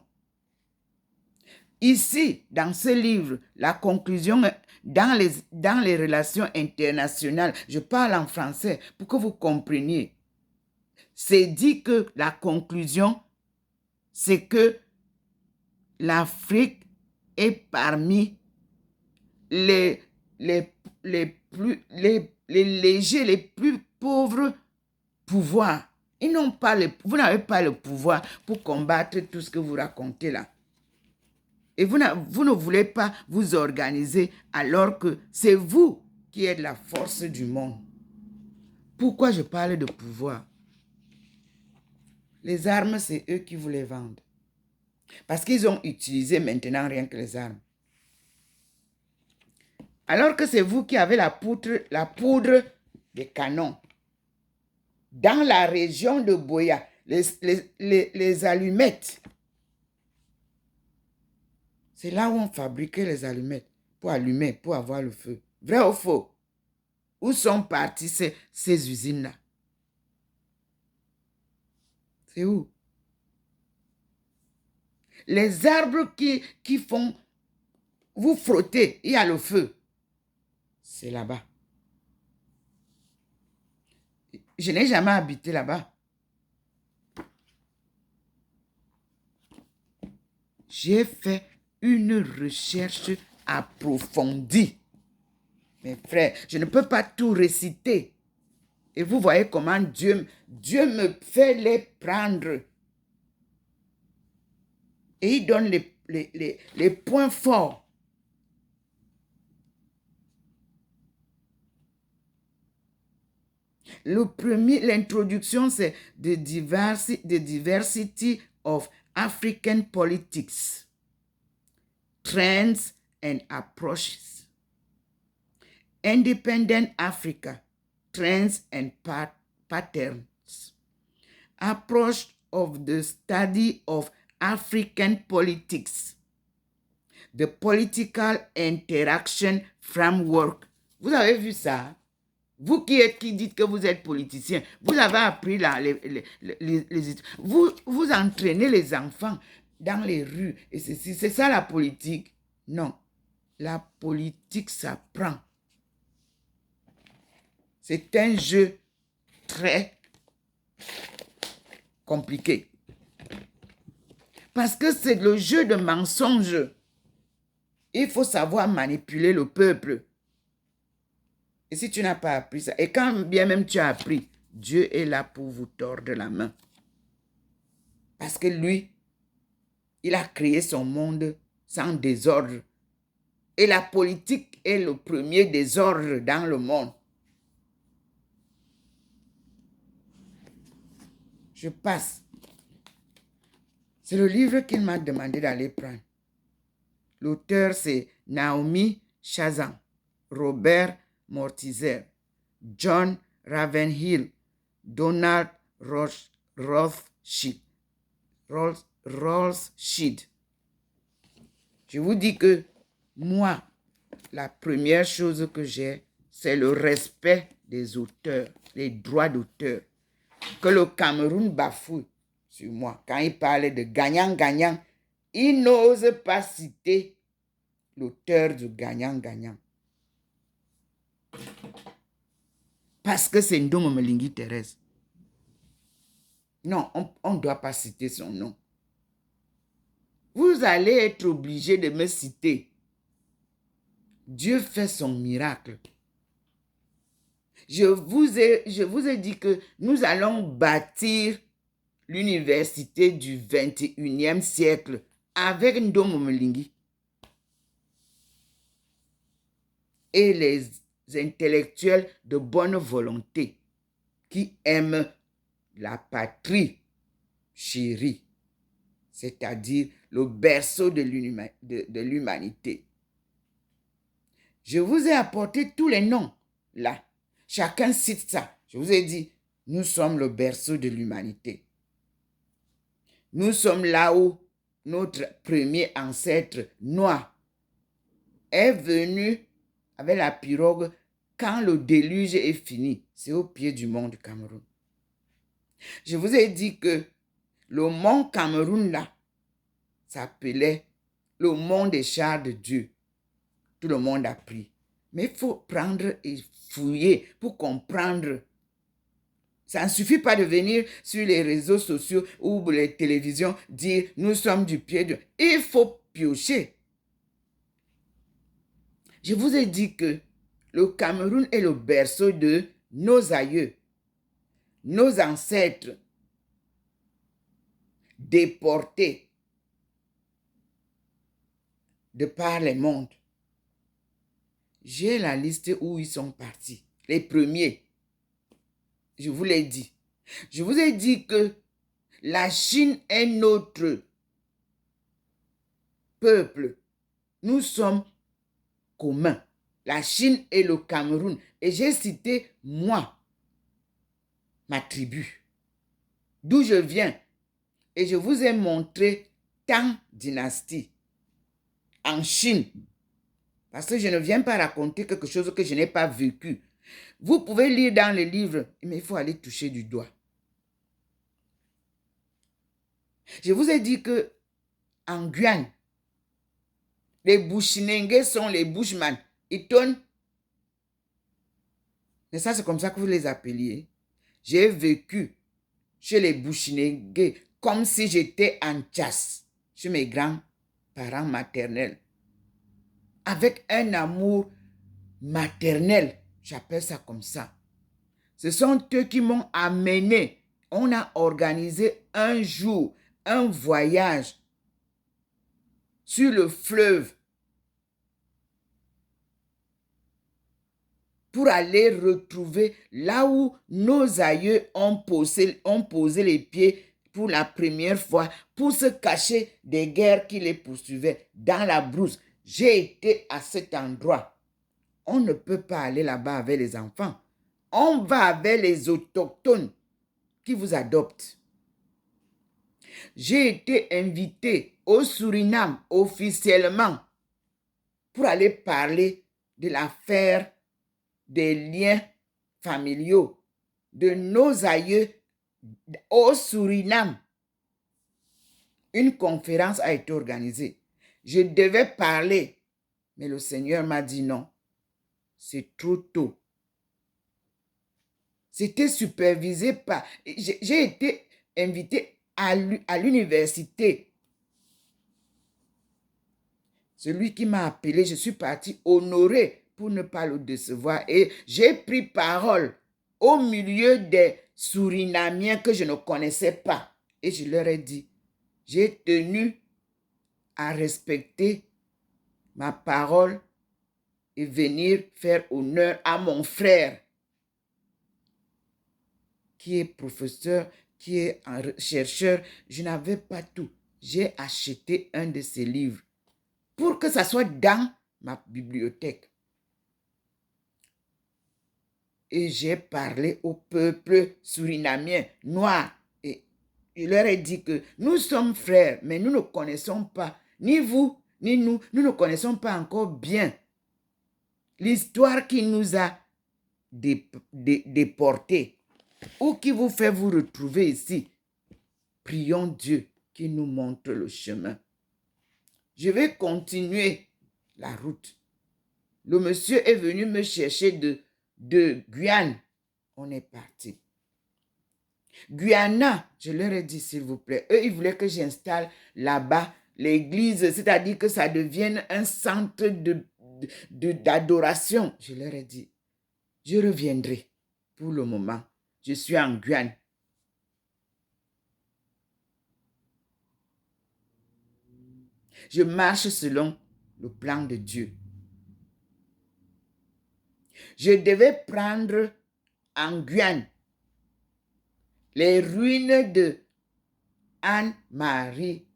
Ici, dans ce livre, la conclusion, dans les relations internationales, je parle en français pour que vous compreniez. C'est dit que la conclusion, c'est que l'Afrique est parmi les légers, les plus pauvres pouvoirs. Vous n'avez pas le pouvoir pour combattre tout ce que vous racontez là. Et vous ne voulez pas vous organiser alors que c'est vous qui êtes la force du monde. Pourquoi je parle de pouvoir? Les armes, c'est eux qui vous les vendent. Parce qu'ils ont utilisé maintenant rien que les armes. Alors que c'est vous qui avez la poudre des canons. Dans la région de Boya, les allumettes, c'est là où on fabriquait les allumettes pour allumer, pour avoir le feu. Vrai ou faux? Où sont parties ces usines-là? C'est où? Les arbres qui font, vous frottez, il y a le feu. C'est là-bas. Je n'ai jamais habité là-bas. J'ai fait une recherche approfondie. Mes frères, je ne peux pas tout réciter. Et vous voyez comment Dieu me fait les prendre. Et il donne les points forts. Le premier, l'introduction, c'est The Diversity of African Politics, Trends and Approaches. Independent Africa, Trends and Patterns. Approach of the Study of African Politics. The Political Interaction Framework. Vous avez vu ça? Vous qui dites que vous êtes politicien, vous avez appris là, vous entraînez les enfants dans les rues. Et c'est ça la politique? Non. La politique s'apprend. C'est un jeu très compliqué. Parce que c'est le jeu de mensonge. Il faut savoir manipuler le peuple. Et si tu n'as pas appris ça, et quand bien même tu as appris, Dieu est là pour vous tordre la main. Parce que lui, il a créé son monde sans désordre. Et la politique est le premier désordre dans le monde. Je passe. C'est le livre qu'il m'a demandé d'aller prendre. L'auteur, c'est Naomi Chazan, Robert Mortizer, John Ravenhill, Donald Rothschild. Je vous dis que moi, la première chose que j'ai, c'est le respect des auteurs, les droits d'auteur. Que le Cameroun bafoue sur moi. Quand il parlait de gagnant-gagnant, il n'ose pas citer l'auteur du gagnant-gagnant. Parce que c'est Ndomo Mlingui Thérèse. Non, on ne doit pas citer son nom. Vous allez être obligé de me citer. Dieu fait son miracle. Je vous ai dit que nous allons bâtir l'université du 21e siècle avec Ndomo Mlingui. Et les intellectuels de bonne volonté qui aiment la patrie chérie, c'est-à-dire le berceau de l'humanité. Je vous ai apporté tous les noms là. Chacun cite ça. Je vous ai dit, nous sommes le berceau de l'humanité. Nous sommes là où notre premier ancêtre noir est venu avec la pirogue quand le déluge est fini. C'est au pied du mont du Cameroun. Je vous ai dit que le mont Cameroun là s'appelait le mont des chars de Dieu. Tout le monde a pris. Mais il faut prendre et fouiller pour comprendre Ça ne suffit pas de venir sur les réseaux sociaux ou les télévisions dire « nous sommes du pied de... » Il faut piocher. Je vous ai dit que le Cameroun est le berceau de nos aïeux, nos ancêtres déportés de par le monde. J'ai la liste où ils sont partis. Les premiers, je vous l'ai dit. Je vous ai dit que la Chine est notre peuple. Nous sommes communs. La Chine et le Cameroun. Et j'ai cité moi, ma tribu, d'où je viens. Et je vous ai montré Tang dynastie en Chine. Parce que je ne viens pas raconter quelque chose que je n'ai pas vécu. Vous pouvez lire dans les livres, mais il faut aller toucher du doigt. Je vous ai dit que en Guyane, les Bushinengue sont les Bushman. Iton, mais ça c'est comme ça que vous les appeliez. J'ai vécu chez les Bushinengue comme si j'étais en chasse chez mes grands-parents maternels. Avec un amour maternel, j'appelle ça comme ça. Ce sont eux qui m'ont amené. On a organisé un jour, un voyage sur le fleuve pour aller retrouver là où nos aïeux ont posé les pieds pour la première fois, pour se cacher des guerres qui les poursuivaient dans la brousse. J'ai été à cet endroit. On ne peut pas aller là-bas avec les enfants. On va avec les autochtones qui vous adoptent. J'ai été invité au Suriname officiellement pour aller parler de l'affaire des liens familiaux de nos aïeux au Suriname. Une conférence a été organisée. Je devais parler, mais le Seigneur m'a dit non. C'est trop tôt. C'était supervisé par... J'ai été invité à l'université. Celui qui m'a appelé, je suis parti honoré pour ne pas le décevoir. Et j'ai pris parole au milieu des Surinamiens que je ne connaissais pas. Et je leur ai dit, j'ai tenu à respecter ma parole et venir faire honneur à mon frère qui est professeur, qui est un chercheur. Je n'avais pas tout. J'ai acheté un de ses livres pour que ça soit dans ma bibliothèque. Et j'ai parlé au peuple surinamien, noir. Et je leur ai dit que nous sommes frères, mais nous ne connaissons pas, ni vous, ni nous ne connaissons pas encore bien l'histoire qui nous a déportés ou qui vous fait vous retrouver ici. Prions Dieu qui nous montre le chemin. Je vais continuer la route. Le monsieur est venu me chercher de Guyane. On est parti. Guyana, je leur ai dit s'il vous plaît. Eux, ils voulaient que j'installe là-bas l'église, c'est-à-dire que ça devienne un centre d'adoration. Je leur ai dit, je reviendrai pour le moment. Je suis en Guyane. Je marche selon le plan de Dieu. Je devais prendre en Guyane les ruines de Anne-Marie.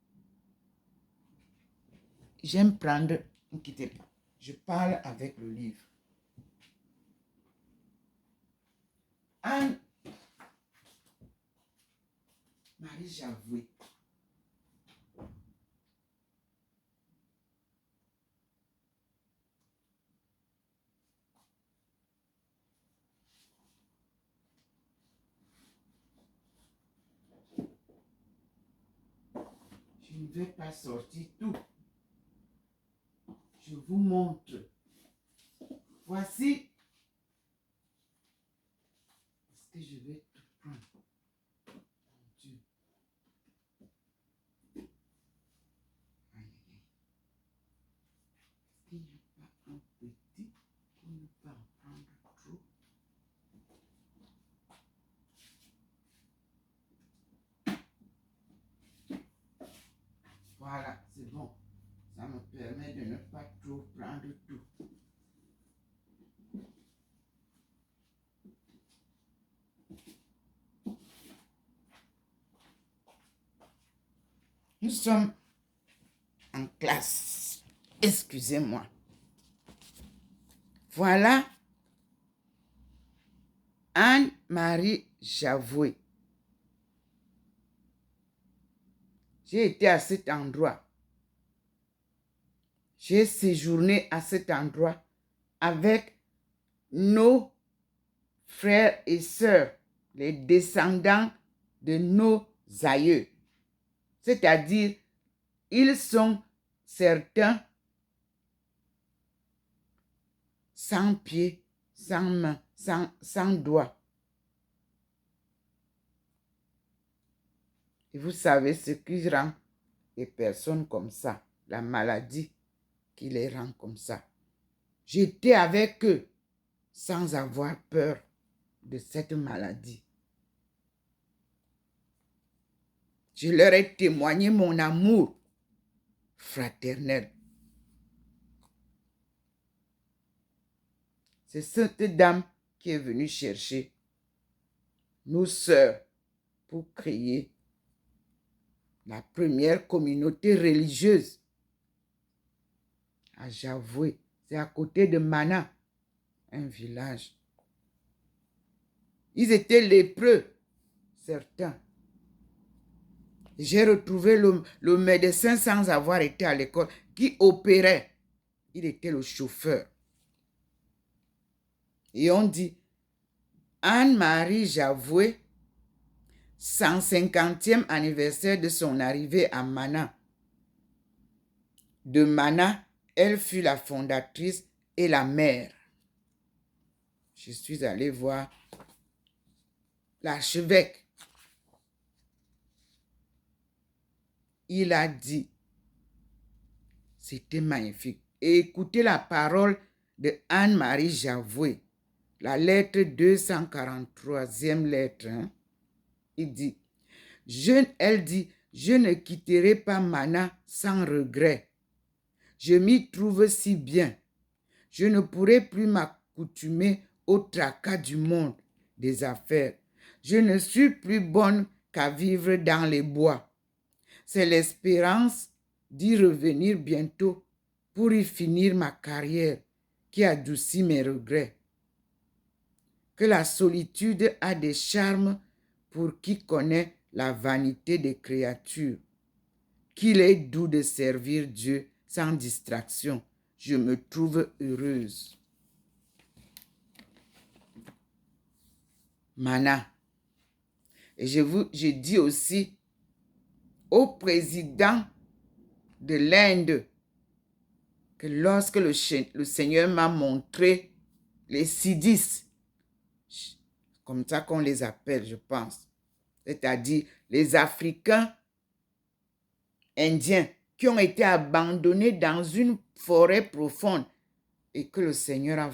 J'aime prendre, ne quittez pas, je parle avec le livre. Anne-Marie Javoué. Je ne vais pas sortir tout. Je vous montre. Voici. Est-ce que je vais tout crains. Mon Dieu. Aïe, aïe, aïe. Il n'y a pas un petit pour ne pas en prendre trop. Voilà, c'est bon. Ça me permet de ne pas trop prendre tout. Nous sommes en classe. Excusez-moi. Voilà Anne-Marie Javoué. J'ai été à cet endroit. J'ai séjourné à cet endroit avec nos frères et sœurs, les descendants de nos aïeux. C'est-à-dire, ils sont certains sans pieds, sans mains, sans doigts. Et vous savez ce qui rend les personnes comme ça, la maladie qui les rend comme ça. J'étais avec eux sans avoir peur de cette maladie. Je leur ai témoigné mon amour fraternel. C'est cette dame qui est venue chercher nos sœurs pour créer la première communauté religieuse à Javoué. C'est à côté de Mana, un village. Ils étaient lépreux, certains. J'ai retrouvé le médecin sans avoir été à l'école qui opérait. Il était le chauffeur. Et on dit, Anne-Marie Javoué, 150e anniversaire de son arrivée à Mana. De Mana, elle fut la fondatrice et la mère. Je suis allée voir l'archevêque. Il a dit, c'était magnifique. Et écoutez la parole de Anne-Marie Javoué, la lettre 243e lettre. Il dit, elle dit, je ne quitterai pas Mana sans regret. Je m'y trouve si bien. Je ne pourrai plus m'accoutumer au tracas du monde des affaires. Je ne suis plus bonne qu'à vivre dans les bois. C'est l'espérance d'y revenir bientôt pour y finir ma carrière qui adoucit mes regrets. Que la solitude a des charmes pour qui connaît la vanité des créatures. Qu'il est doux de servir Dieu sans distraction. Je me trouve heureuse. Mana. Et je dis aussi au président de l'Inde que lorsque le Seigneur m'a montré les Siddhis, comme ça qu'on les appelle, je pense, c'est-à-dire les Africains indiens qui ont été abandonnés dans une forêt profonde et que le Seigneur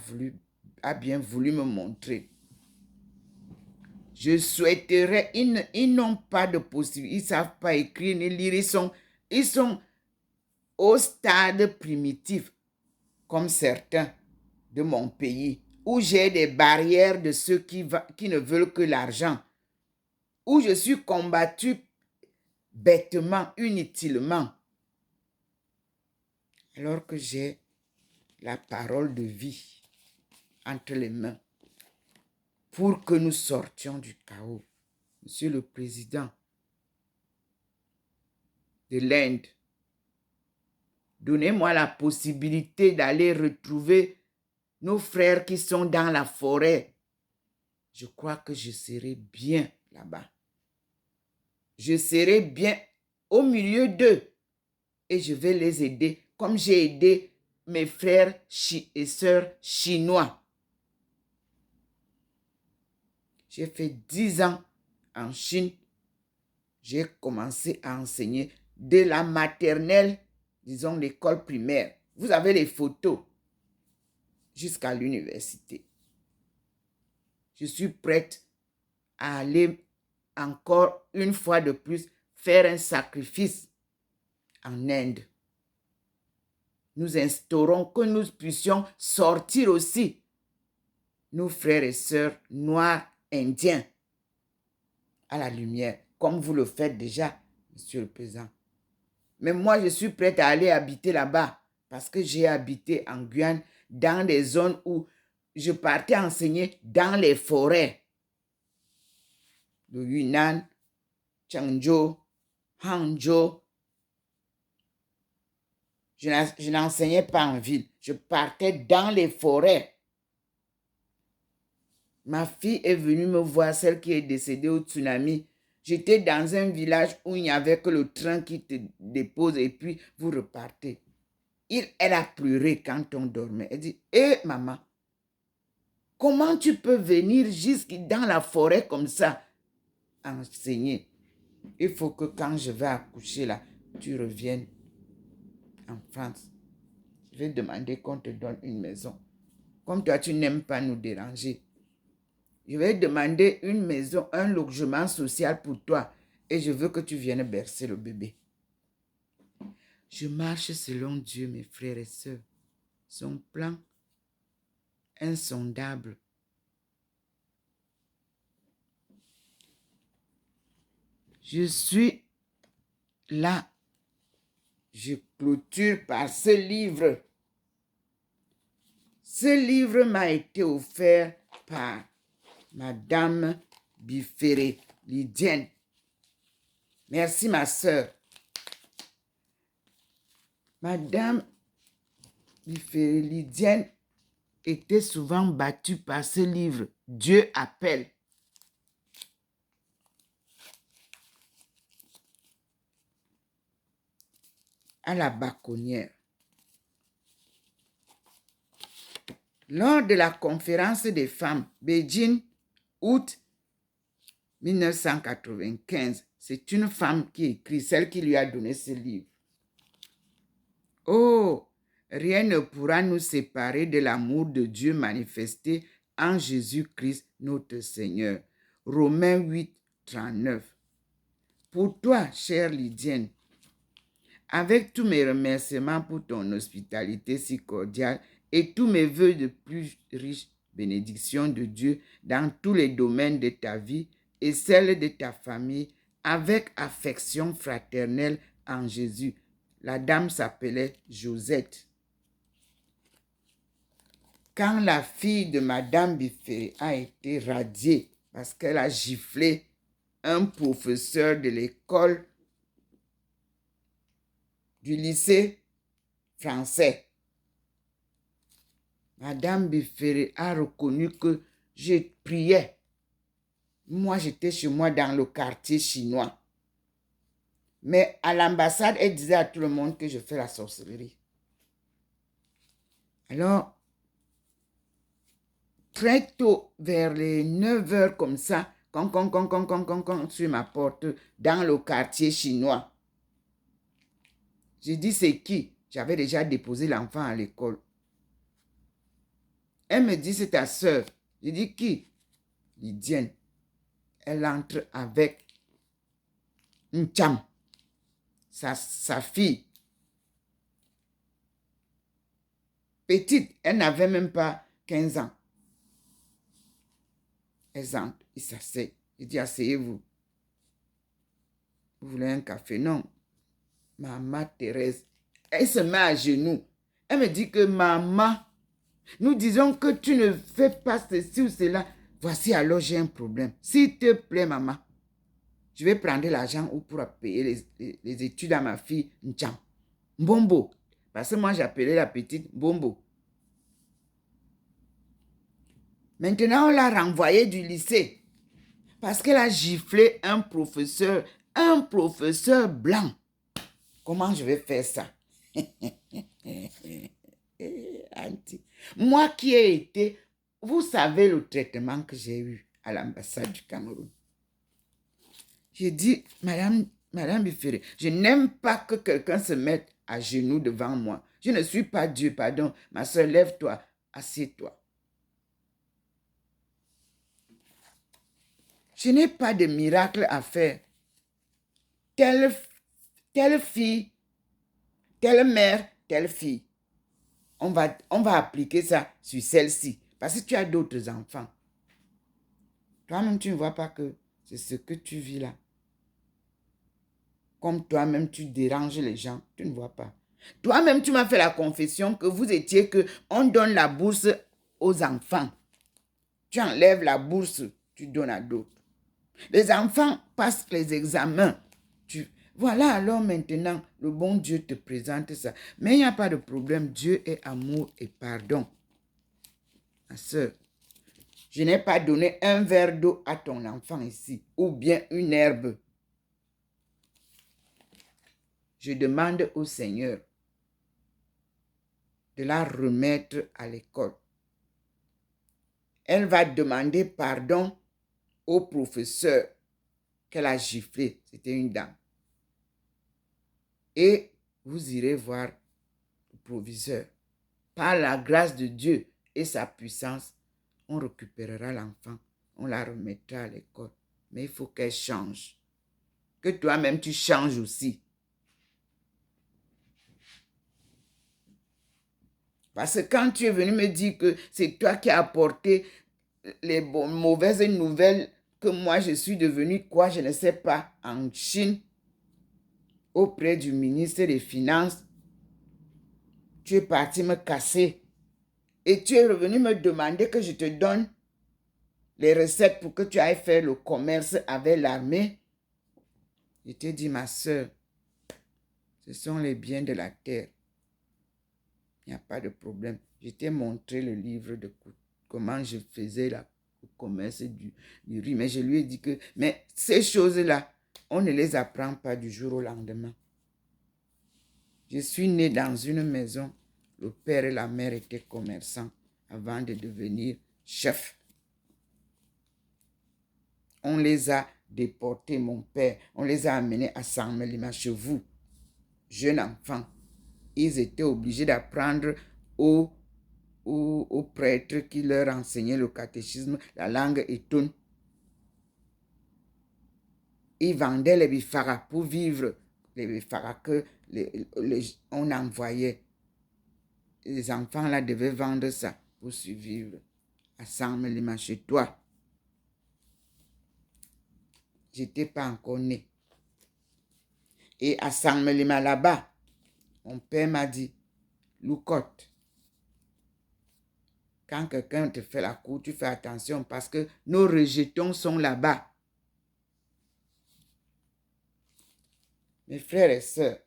a bien voulu me montrer. Je souhaiterais, ils n'ont pas de possibilité, ils ne savent pas écrire ni lire, ils sont au stade primitif, comme certains de mon pays, où j'ai des barrières de ceux qui ne veulent que l'argent, où je suis combattu bêtement, inutilement, alors que j'ai la parole de vie entre les mains pour que nous sortions du chaos. Monsieur le Président de l'Inde, donnez-moi la possibilité d'aller retrouver nos frères qui sont dans la forêt. Je crois que je serai bien là-bas. Je serai bien au milieu d'eux et je vais les aider comme j'ai aidé mes frères et sœurs chinois. J'ai fait 10 ans en Chine, j'ai commencé à enseigner de la maternelle, disons l'école primaire. Vous avez les photos jusqu'à l'université. Je suis prête à aller encore une fois de plus faire un sacrifice en Inde. Nous instaurons que nous puissions sortir aussi nos frères et sœurs noirs indiens à la lumière, comme vous le faites déjà, Monsieur le Président. Mais moi, je suis prête à aller habiter là-bas parce que j'ai habité en Guyane dans des zones où je partais enseigner dans les forêts de Yunnan, Changzhou, Hangzhou. Je n'enseignais pas en ville. Je partais dans les forêts. Ma fille est venue me voir, celle qui est décédée au tsunami. J'étais dans un village où il n'y avait que le train qui te dépose et puis vous repartez. Elle a pleuré quand on dormait. Elle dit, hé maman, comment tu peux venir jusque dans la forêt comme ça enseigner? Il faut que quand je vais accoucher là, tu reviennes en France. Je vais demander qu'on te donne une maison. Comme toi, tu n'aimes pas nous déranger. Je vais demander une maison, un logement social pour toi. Et je veux que tu viennes bercer le bébé. Je marche selon Dieu, mes frères et sœurs. Son plan insondable. Je suis là. Je clôture par ce livre. Ce livre m'a été offert par Madame Biféré Lydienne. Merci, ma sœur. Madame Biféré Lydienne était souvent battue par ce livre. Dieu appelle. À la Baconnière. Lors de la conférence des femmes, Beijing, août 1995, c'est une femme qui écrit, celle qui lui a donné ce livre. Oh, rien ne pourra nous séparer de l'amour de Dieu manifesté en Jésus-Christ notre Seigneur. Romains 8, 39. Pour toi, chère Lydienne, avec tous mes remerciements pour ton hospitalité si cordiale et tous mes vœux de plus riches bénédictions de Dieu dans tous les domaines de ta vie et celle de ta famille, avec affection fraternelle en Jésus. La dame s'appelait Josette. Quand la fille de Madame Biféré a été radiée parce qu'elle a giflé un professeur de l'école du lycée français, Madame Biféré a reconnu que je priais. Moi, j'étais chez moi dans le quartier chinois. Mais à l'ambassade, elle disait à tout le monde que je fais la sorcellerie. Alors, très tôt, vers les 9 heures comme ça, sur ma porte, dans le quartier chinois. J'ai dit, c'est qui? J'avais déjà déposé l'enfant à l'école. Elle me dit, c'est ta soeur. J'ai dit, qui? Lydienne. Elle entre avec une cham, sa fille. Petite, elle n'avait même pas 15 ans. Elle entre, il s'assied. Il dit, asseyez-vous. Vous voulez un café? Non. Maman Thérèse. Elle se met à genoux. Elle me dit que maman, nous disons que tu ne fais pas ceci ou cela. Voici alors j'ai un problème. S'il te plaît, maman, je vais prendre l'argent pour payer les études à ma fille Ncham. Mbombo. Parce que moi, j'appelais la petite Mbombo. Maintenant, on l'a renvoyée du lycée. Parce qu'elle a giflé un professeur blanc. Comment je vais faire ça? Moi qui ai été, vous savez le traitement que j'ai eu à l'ambassade du Cameroun. J'ai dit, Madame Biféré, je n'aime pas que quelqu'un se mette à genoux devant moi. Je ne suis pas Dieu, pardon. Ma soeur, lève-toi, assieds-toi. Je n'ai pas de miracle à faire. Telle fille, telle mère, telle fille. On va appliquer ça sur celle-ci. Parce que tu as d'autres enfants. Toi-même, tu ne vois pas que c'est ce que tu vis là. Comme toi-même, tu déranges les gens. Tu ne vois pas. Toi-même, tu m'as fait la confession que vous étiez que on donne la bourse aux enfants. Tu enlèves la bourse, tu donnes à d'autres. Les enfants passent les examens. Voilà, alors maintenant, le bon Dieu te présente ça. Mais il n'y a pas de problème. Dieu est amour et pardon. Ma soeur, je n'ai pas donné un verre d'eau à ton enfant ici, ou bien une herbe. Je demande au Seigneur de la remettre à l'école. Elle va demander pardon au professeur qu'elle a giflé. C'était une dame. Et vous irez voir le proviseur. Par la grâce de Dieu et sa puissance, on récupérera l'enfant. On la remettra à l'école. Mais il faut qu'elle change. Que toi-même, tu changes aussi. Parce que quand tu es venu me dire que c'est toi qui as apporté les mauvaises nouvelles, que moi je suis devenu quoi, je ne sais pas, en Chine, auprès du ministre des Finances, tu es parti me casser. Et tu es revenu me demander que je te donne les recettes pour que tu ailles faire le commerce avec l'armée. Je t'ai dit, ma soeur, ce sont les biens de la terre. Il n'y a pas de problème. Je t'ai montré le livre de comment je faisais le commerce du riz. Mais je lui ai dit que, mais ces choses-là, on ne les apprend pas du jour au lendemain. Je suis né dans une maison. Le père et la mère étaient commerçants avant de devenir chefs. On les a déportés, mon père. On les a amenés à Saint-Melima chez vous, jeune enfant. Ils étaient obligés d'apprendre aux prêtres qui leur enseignaient le catéchisme, la langue étoune. Ils vendaient les bifaras pour vivre. Les bifaras que on envoyait. Les enfants là devaient vendre ça pour survivre. À Saint-Melima chez toi. J'étais pas encore né. Et à Saint-Melima là-bas, mon père m'a dit, Loucotte, quand quelqu'un te fait la cour, tu fais attention parce que nos rejetons sont là-bas. Mes frères et sœurs,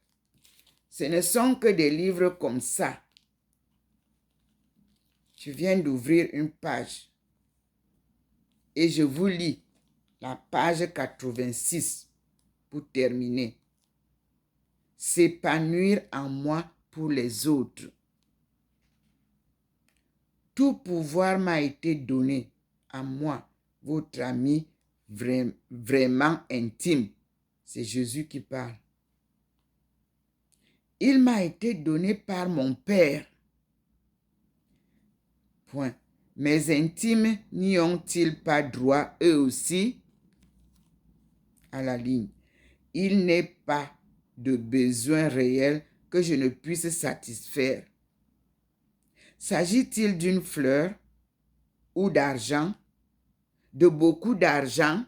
ce ne sont que des livres comme ça. Je viens d'ouvrir une page et je vous lis la page 86 pour terminer. S'épanouir en moi pour les autres. Tout pouvoir m'a été donné à moi, votre ami vraiment intime. C'est Jésus qui parle. Il m'a été donné par mon Père. Point. Mes intimes n'y ont-ils pas droit eux aussi? À la ligne. Il n'est pas de besoin réel que je ne puisse satisfaire. S'agit-il d'une fleur ou d'argent, de beaucoup d'argent?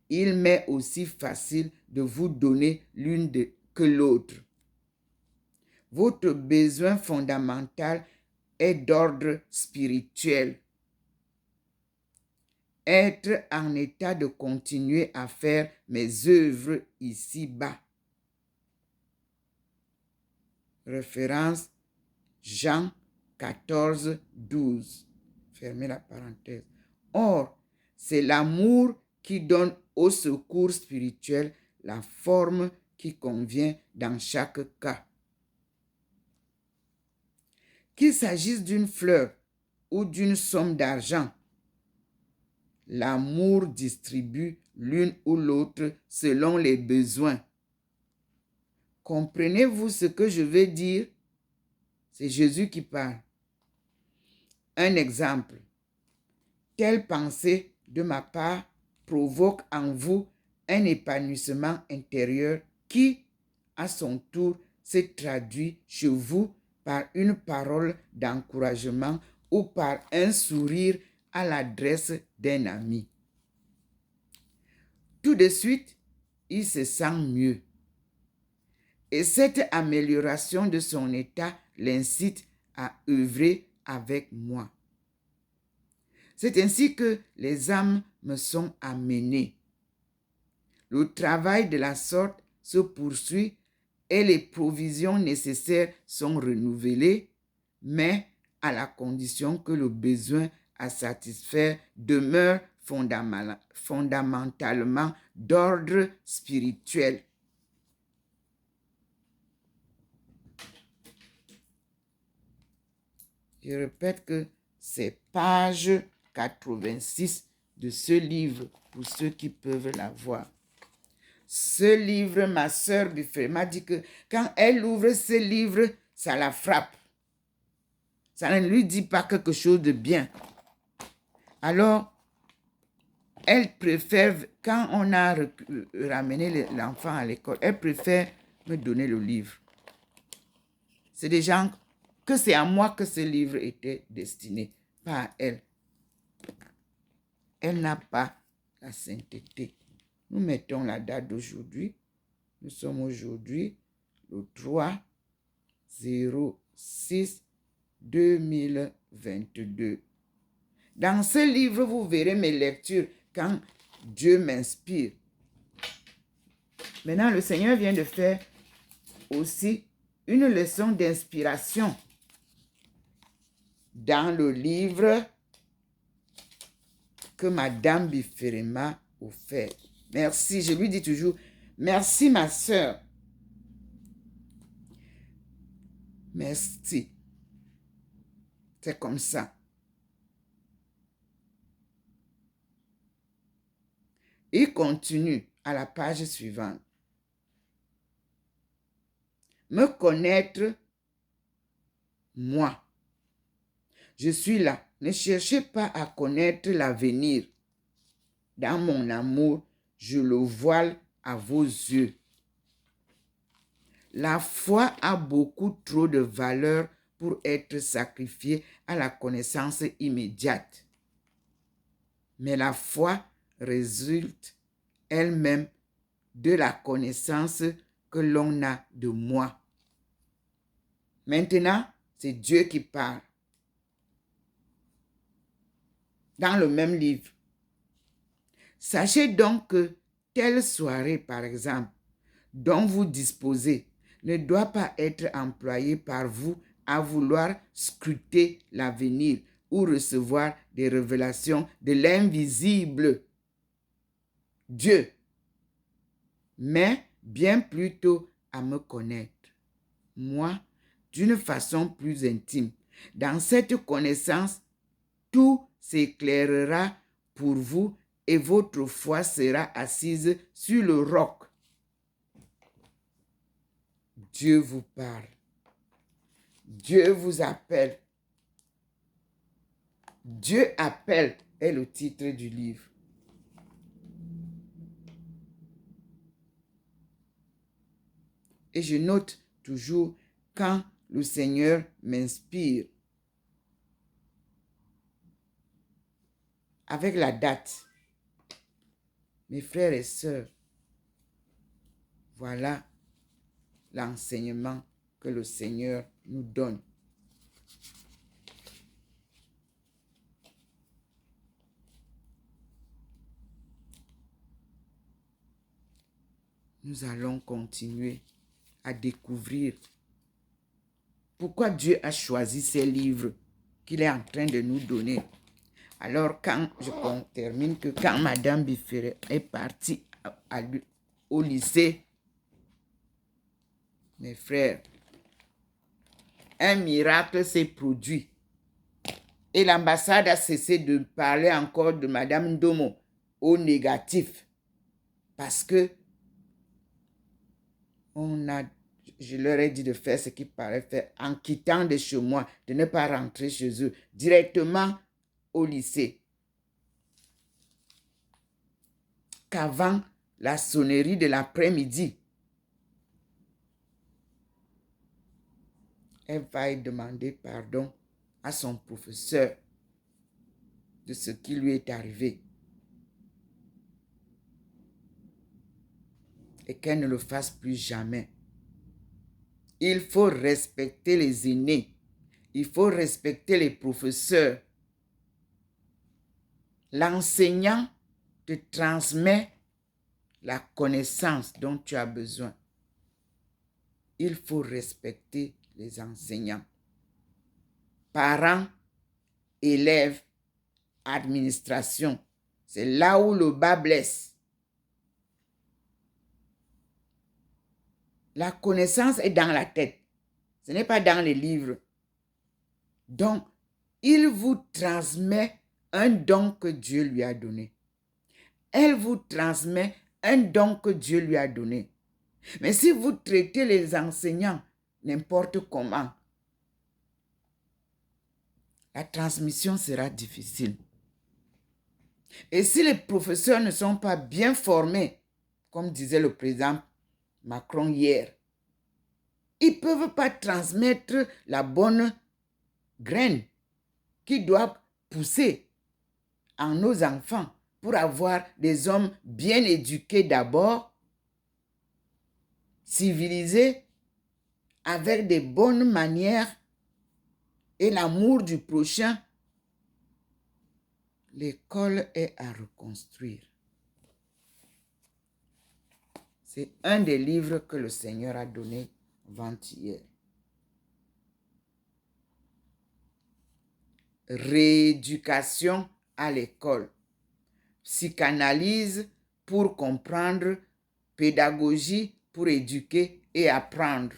Il m'est aussi facile de vous donner l'une que l'autre. Votre besoin fondamental est d'ordre spirituel. Être en état de continuer à faire mes œuvres ici-bas. Référence Jean 14, 12. Fermez la parenthèse. Or, c'est l'amour qui donne au secours spirituel la forme qui convient dans chaque cas. Qu'il s'agisse d'une fleur ou d'une somme d'argent, l'amour distribue l'une ou l'autre selon les besoins. Comprenez-vous ce que je veux dire? C'est Jésus qui parle. Un exemple. Quelle pensée de ma part provoque en vous un épanouissement intérieur qui, à son tour, se traduit chez vous par une parole d'encouragement ou par un sourire à l'adresse d'un ami. Tout de suite, il se sent mieux. Et cette amélioration de son état l'incite à œuvrer avec moi. C'est ainsi que les âmes me sont amenées. Le travail de la sorte se poursuit et les provisions nécessaires sont renouvelées, mais à la condition que le besoin à satisfaire demeure fondamentalement d'ordre spirituel. Je répète que c'est page 86 de ce livre, pour ceux qui peuvent la voir. Ce livre, ma sœur Buffet m'a dit que quand elle ouvre ce livre, ça la frappe. Ça ne lui dit pas quelque chose de bien. Alors, elle préfère, quand on a ramené l'enfant à l'école, elle préfère me donner le livre. C'est des gens que c'est à moi que ce livre était destiné, pas à elle. Elle n'a pas la sainteté. Nous mettons la date d'aujourd'hui. Nous sommes aujourd'hui le 3/06/2022. Dans ce livre, vous verrez mes lectures quand Dieu m'inspire. Maintenant, le Seigneur vient de faire aussi une leçon d'inspiration dans le livre que Madame Bifere m'a offert. Merci, je lui dis toujours, merci ma sœur. Merci. C'est comme ça. Il continue à la page suivante. Me connaître, moi. Je suis là. Ne cherchez pas à connaître l'avenir. Dans mon amour, je le voile à vos yeux. La foi a beaucoup trop de valeur pour être sacrifiée à la connaissance immédiate. Mais la foi résulte elle-même de la connaissance que l'on a de moi. Maintenant, c'est Dieu qui parle. Dans le même livre. Sachez donc que telle soirée, par exemple, dont vous disposez, ne doit pas être employée par vous à vouloir scruter l'avenir ou recevoir des révélations de l'invisible Dieu, mais bien plutôt à me connaître, moi, d'une façon plus intime. Dans cette connaissance, tout s'éclairera pour vous et votre foi sera assise sur le roc. Dieu vous parle. Dieu vous appelle. Dieu appelle est le titre du livre. Et je note toujours quand le Seigneur m'inspire. Avec la date. Mes frères et sœurs, voilà l'enseignement que le Seigneur nous donne. Nous allons continuer à découvrir pourquoi Dieu a choisi ces livres qu'il est en train de nous donner. Alors, quand je termine, que quand Madame Bifere est partie au lycée, mes frères, un miracle s'est produit. Et l'ambassade a cessé de parler encore de Madame Ndomo au négatif. Parce que je leur ai dit de faire ce qu'il paraît faire en quittant de chez moi, de ne pas rentrer chez eux, directement au lycée. Qu'avant la sonnerie de l'après-midi, elle va demander pardon à son professeur de ce qui lui est arrivé. Et qu'elle ne le fasse plus jamais. Il faut respecter les aînés. Il faut respecter les professeurs. L'enseignant te transmet la connaissance dont tu as besoin. Il faut respecter les enseignants. Parents, élèves, administration. C'est là où le bas blesse. La connaissance est dans la tête. Ce n'est pas dans les livres. Donc, il vous transmet un don que Dieu lui a donné. Elle vous transmet un don que Dieu lui a donné. Mais si vous traitez les enseignants n'importe comment, la transmission sera difficile. Et si les professeurs ne sont pas bien formés, comme disait le président Macron hier, ils ne peuvent pas transmettre la bonne graine qui doit pousser en nos enfants pour avoir des hommes bien éduqués d'abord, civilisés, avec des bonnes manières et l'amour du prochain. L'école est à reconstruire. C'est un des livres que le Seigneur a donné avant-hier. Rééducation à l'école. Psychanalyse pour comprendre, pédagogie pour éduquer et apprendre.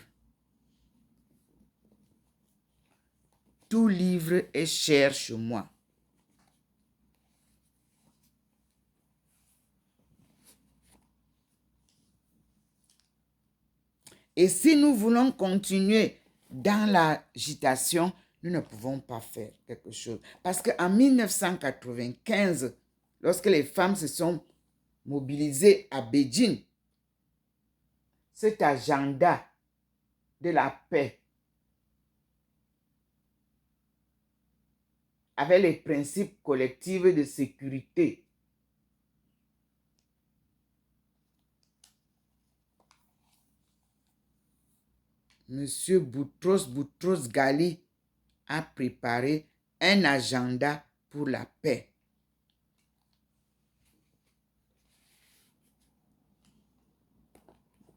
Tout livre est cher chez moi. Et si nous voulons continuer dans l'agitation, nous ne pouvons pas faire quelque chose. Parce qu'en 1995, lorsque les femmes se sont mobilisées à Beijing, cet agenda de la paix avec les principes collectifs de sécurité, Monsieur Boutros Ghali a préparé un agenda pour la paix.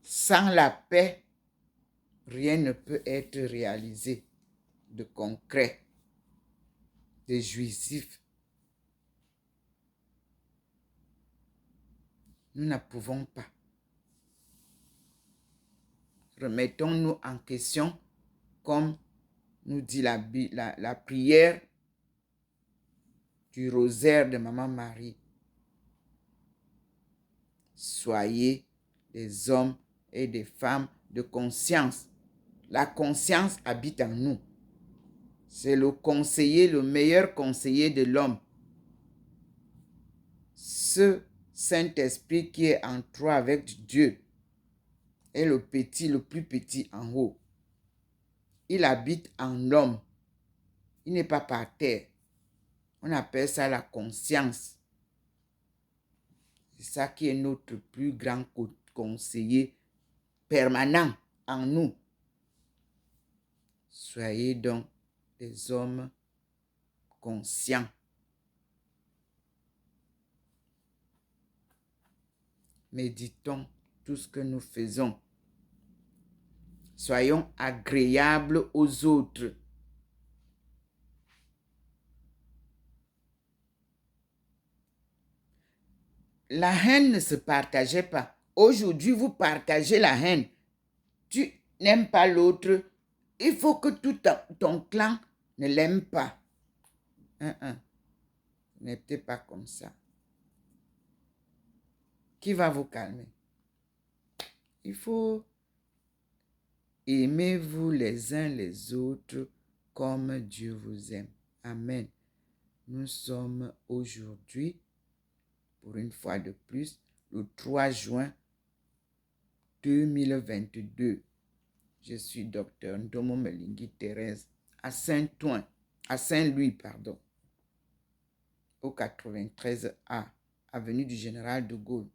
Sans la paix, rien ne peut être réalisé de concret, de jouissif. Nous ne pouvons pas. Remettons-nous en question, comme nous dit la prière du rosaire de Maman Marie. Soyez des hommes et des femmes de conscience. La conscience habite en nous. C'est le conseiller, le meilleur conseiller de l'homme. Ce Saint-Esprit qui est en toi avec Dieu est le plus petit en haut. Il habite en l'homme. Il n'est pas par terre. On appelle ça la conscience. C'est ça qui est notre plus grand conseiller permanent en nous. Soyez donc des hommes conscients. Méditons tout ce que nous faisons. Soyons agréables aux autres. La haine ne se partageait pas. Aujourd'hui, vous partagez la haine. Tu n'aimes pas l'autre. Il faut que tout ton clan ne l'aime pas. N'était pas comme ça. Qui va vous calmer? Il faut aimer-vous les uns les autres comme Dieu vous aime. Amen. Nous sommes aujourd'hui, pour une fois de plus, le 3 juin 2022. Je suis docteur Ndomo Melingi Thérèse à Saint-Louis, pardon, au 93A, avenue du Général de Gaulle.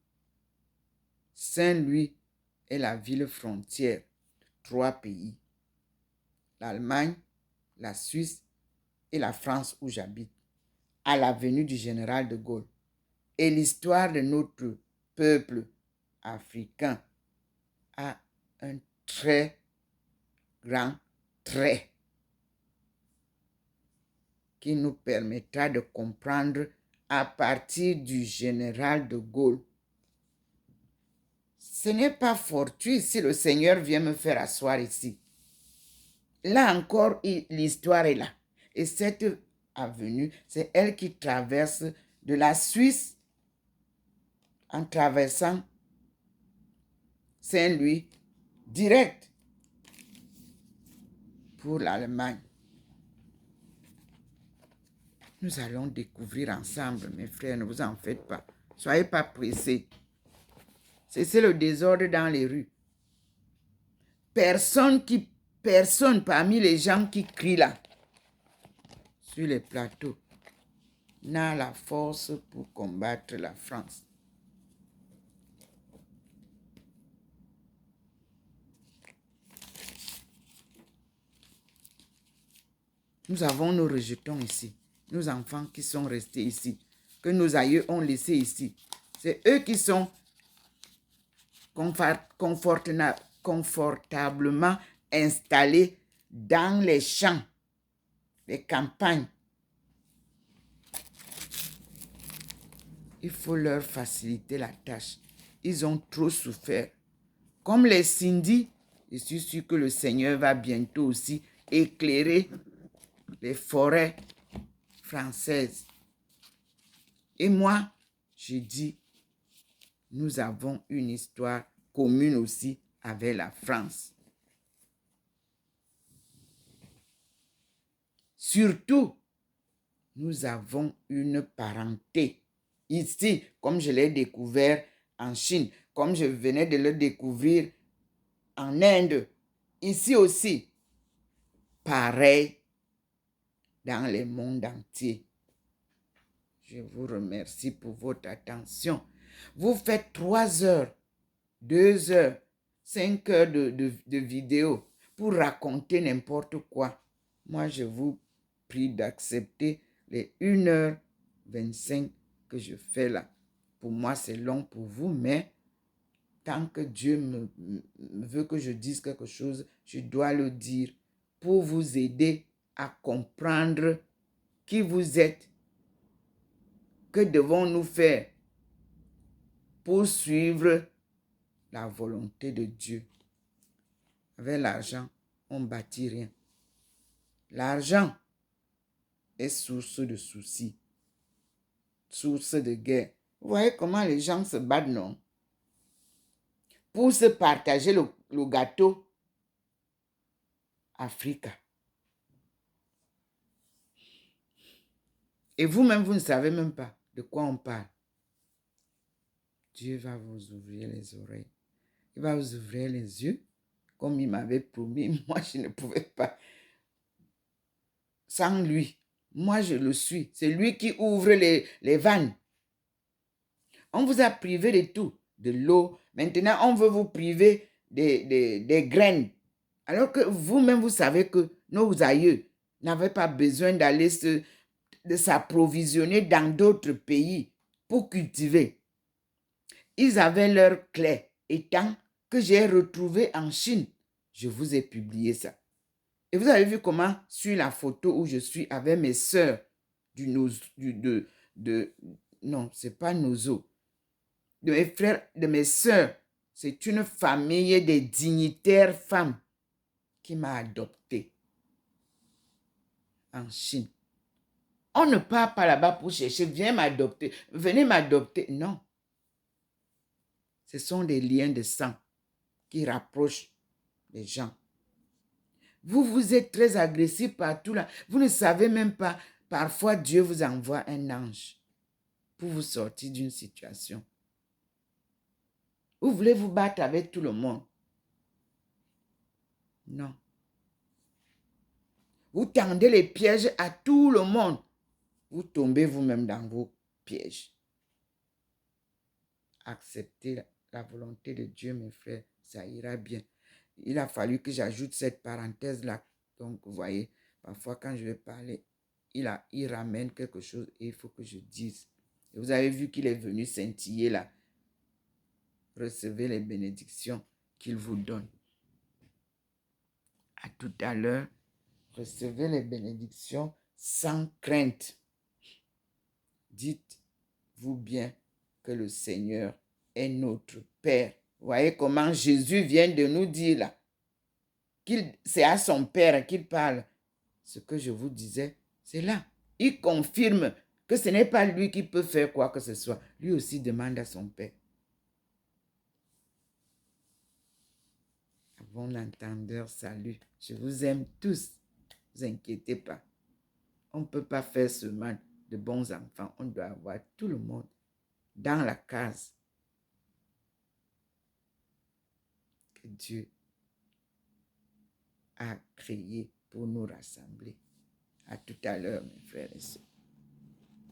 Saint-Louis est la ville frontière de 3 pays. L'Allemagne, la Suisse et la France où j'habite, à l'avenue du Général de Gaulle. Et l'histoire de notre peuple africain a un très grand trait qui nous permettra de comprendre à partir du Général de Gaulle. Ce n'est pas fortuit si le Seigneur vient me faire asseoir ici. Là encore, l'histoire est là. Et cette avenue, c'est elle qui traverse de la Suisse en traversant Saint-Louis direct pour l'Allemagne. Nous allons découvrir ensemble, mes frères, ne vous en faites pas. Soyez pas pressés. Cessez le désordre dans les rues. Personne parmi les gens qui crient là, sur les plateaux, n'a la force pour combattre la France. Nous avons nos rejetons ici, nos enfants qui sont restés ici, que nos aïeux ont laissés ici. C'est eux qui sont confortablement installés dans les champs, les campagnes. Il faut leur faciliter la tâche. Ils ont trop souffert. Comme les Sindhi, je suis sûr que le Seigneur va bientôt aussi éclairer les forêts françaises. Et moi, je dis, nous avons une histoire commune aussi avec la France. Surtout, nous avons une parenté. Ici, comme je l'ai découvert en Chine, comme je venais de le découvrir en Inde, ici aussi, pareil dans le monde entier. Je vous remercie pour votre attention. Vous faites 3 heures, 2 heures, 5 heures de vidéo pour raconter n'importe quoi. Moi, je vous prie d'accepter les 1h25 que je fais là. Pour moi, c'est long pour vous, mais tant que Dieu me veut que je dise quelque chose, je dois le dire pour vous aider à comprendre qui vous êtes. Que devons-nous faire pour suivre la volonté de Dieu? Avec l'argent, on ne bâtit rien. L'argent est source de soucis, source de guerre. Vous voyez comment les gens se battent, non? Pour se partager le gâteau Africa. Et vous-même, vous ne savez même pas de quoi on parle. Dieu va vous ouvrir les oreilles. Il va vous ouvrir les yeux, comme il m'avait promis. Moi, je ne pouvais pas. Sans lui, moi, je le suis. C'est lui qui ouvre les vannes. On vous a privé de tout, de l'eau. Maintenant, on veut vous priver des graines. Alors que vous-même, vous savez que nos aïeux n'avaient pas besoin d'aller de s'approvisionner dans d'autres pays pour cultiver. Ils avaient leur clé. Et tant que j'ai retrouvé en Chine, je vous ai publié ça. Et vous avez vu comment, sur la photo où je suis avec mes sœurs, non, c'est pas Nozo, de mes frères, de mes sœurs, c'est une famille des dignitaires femmes qui m'a adopté en Chine. On ne part pas là-bas pour chercher, viens m'adopter, venez m'adopter. Non. Ce sont des liens de sang qui rapprochent les gens. Vous êtes très agressif partout là. Vous ne savez même pas. Parfois, Dieu vous envoie un ange pour vous sortir d'une situation. Vous voulez vous battre avec tout le monde. Non. Vous tendez les pièges à tout le monde. Vous tombez vous-même dans vos pièges. Acceptez la volonté de Dieu, mes frères. Ça ira bien. Il a fallu que j'ajoute cette parenthèse-là. Donc, vous voyez, parfois quand je vais parler, il ramène quelque chose et il faut que je dise. Et vous avez vu qu'il est venu scintiller là. Recevez les bénédictions qu'il vous donne. À tout à l'heure, recevez les bénédictions sans crainte. Dites-vous bien que le Seigneur est notre Père. Vous voyez comment Jésus vient de nous dire là, c'est à son Père qu'il parle. Ce que je vous disais, c'est là. Il confirme que ce n'est pas lui qui peut faire quoi que ce soit. Lui aussi demande à son Père. À bon entendeur, salut. Je vous aime tous. Ne vous inquiétez pas. On ne peut pas faire seulement de bons enfants. On doit avoir tout le monde dans la case que Dieu a créé pour nous rassembler. À tout à l'heure, mes frères et sœurs.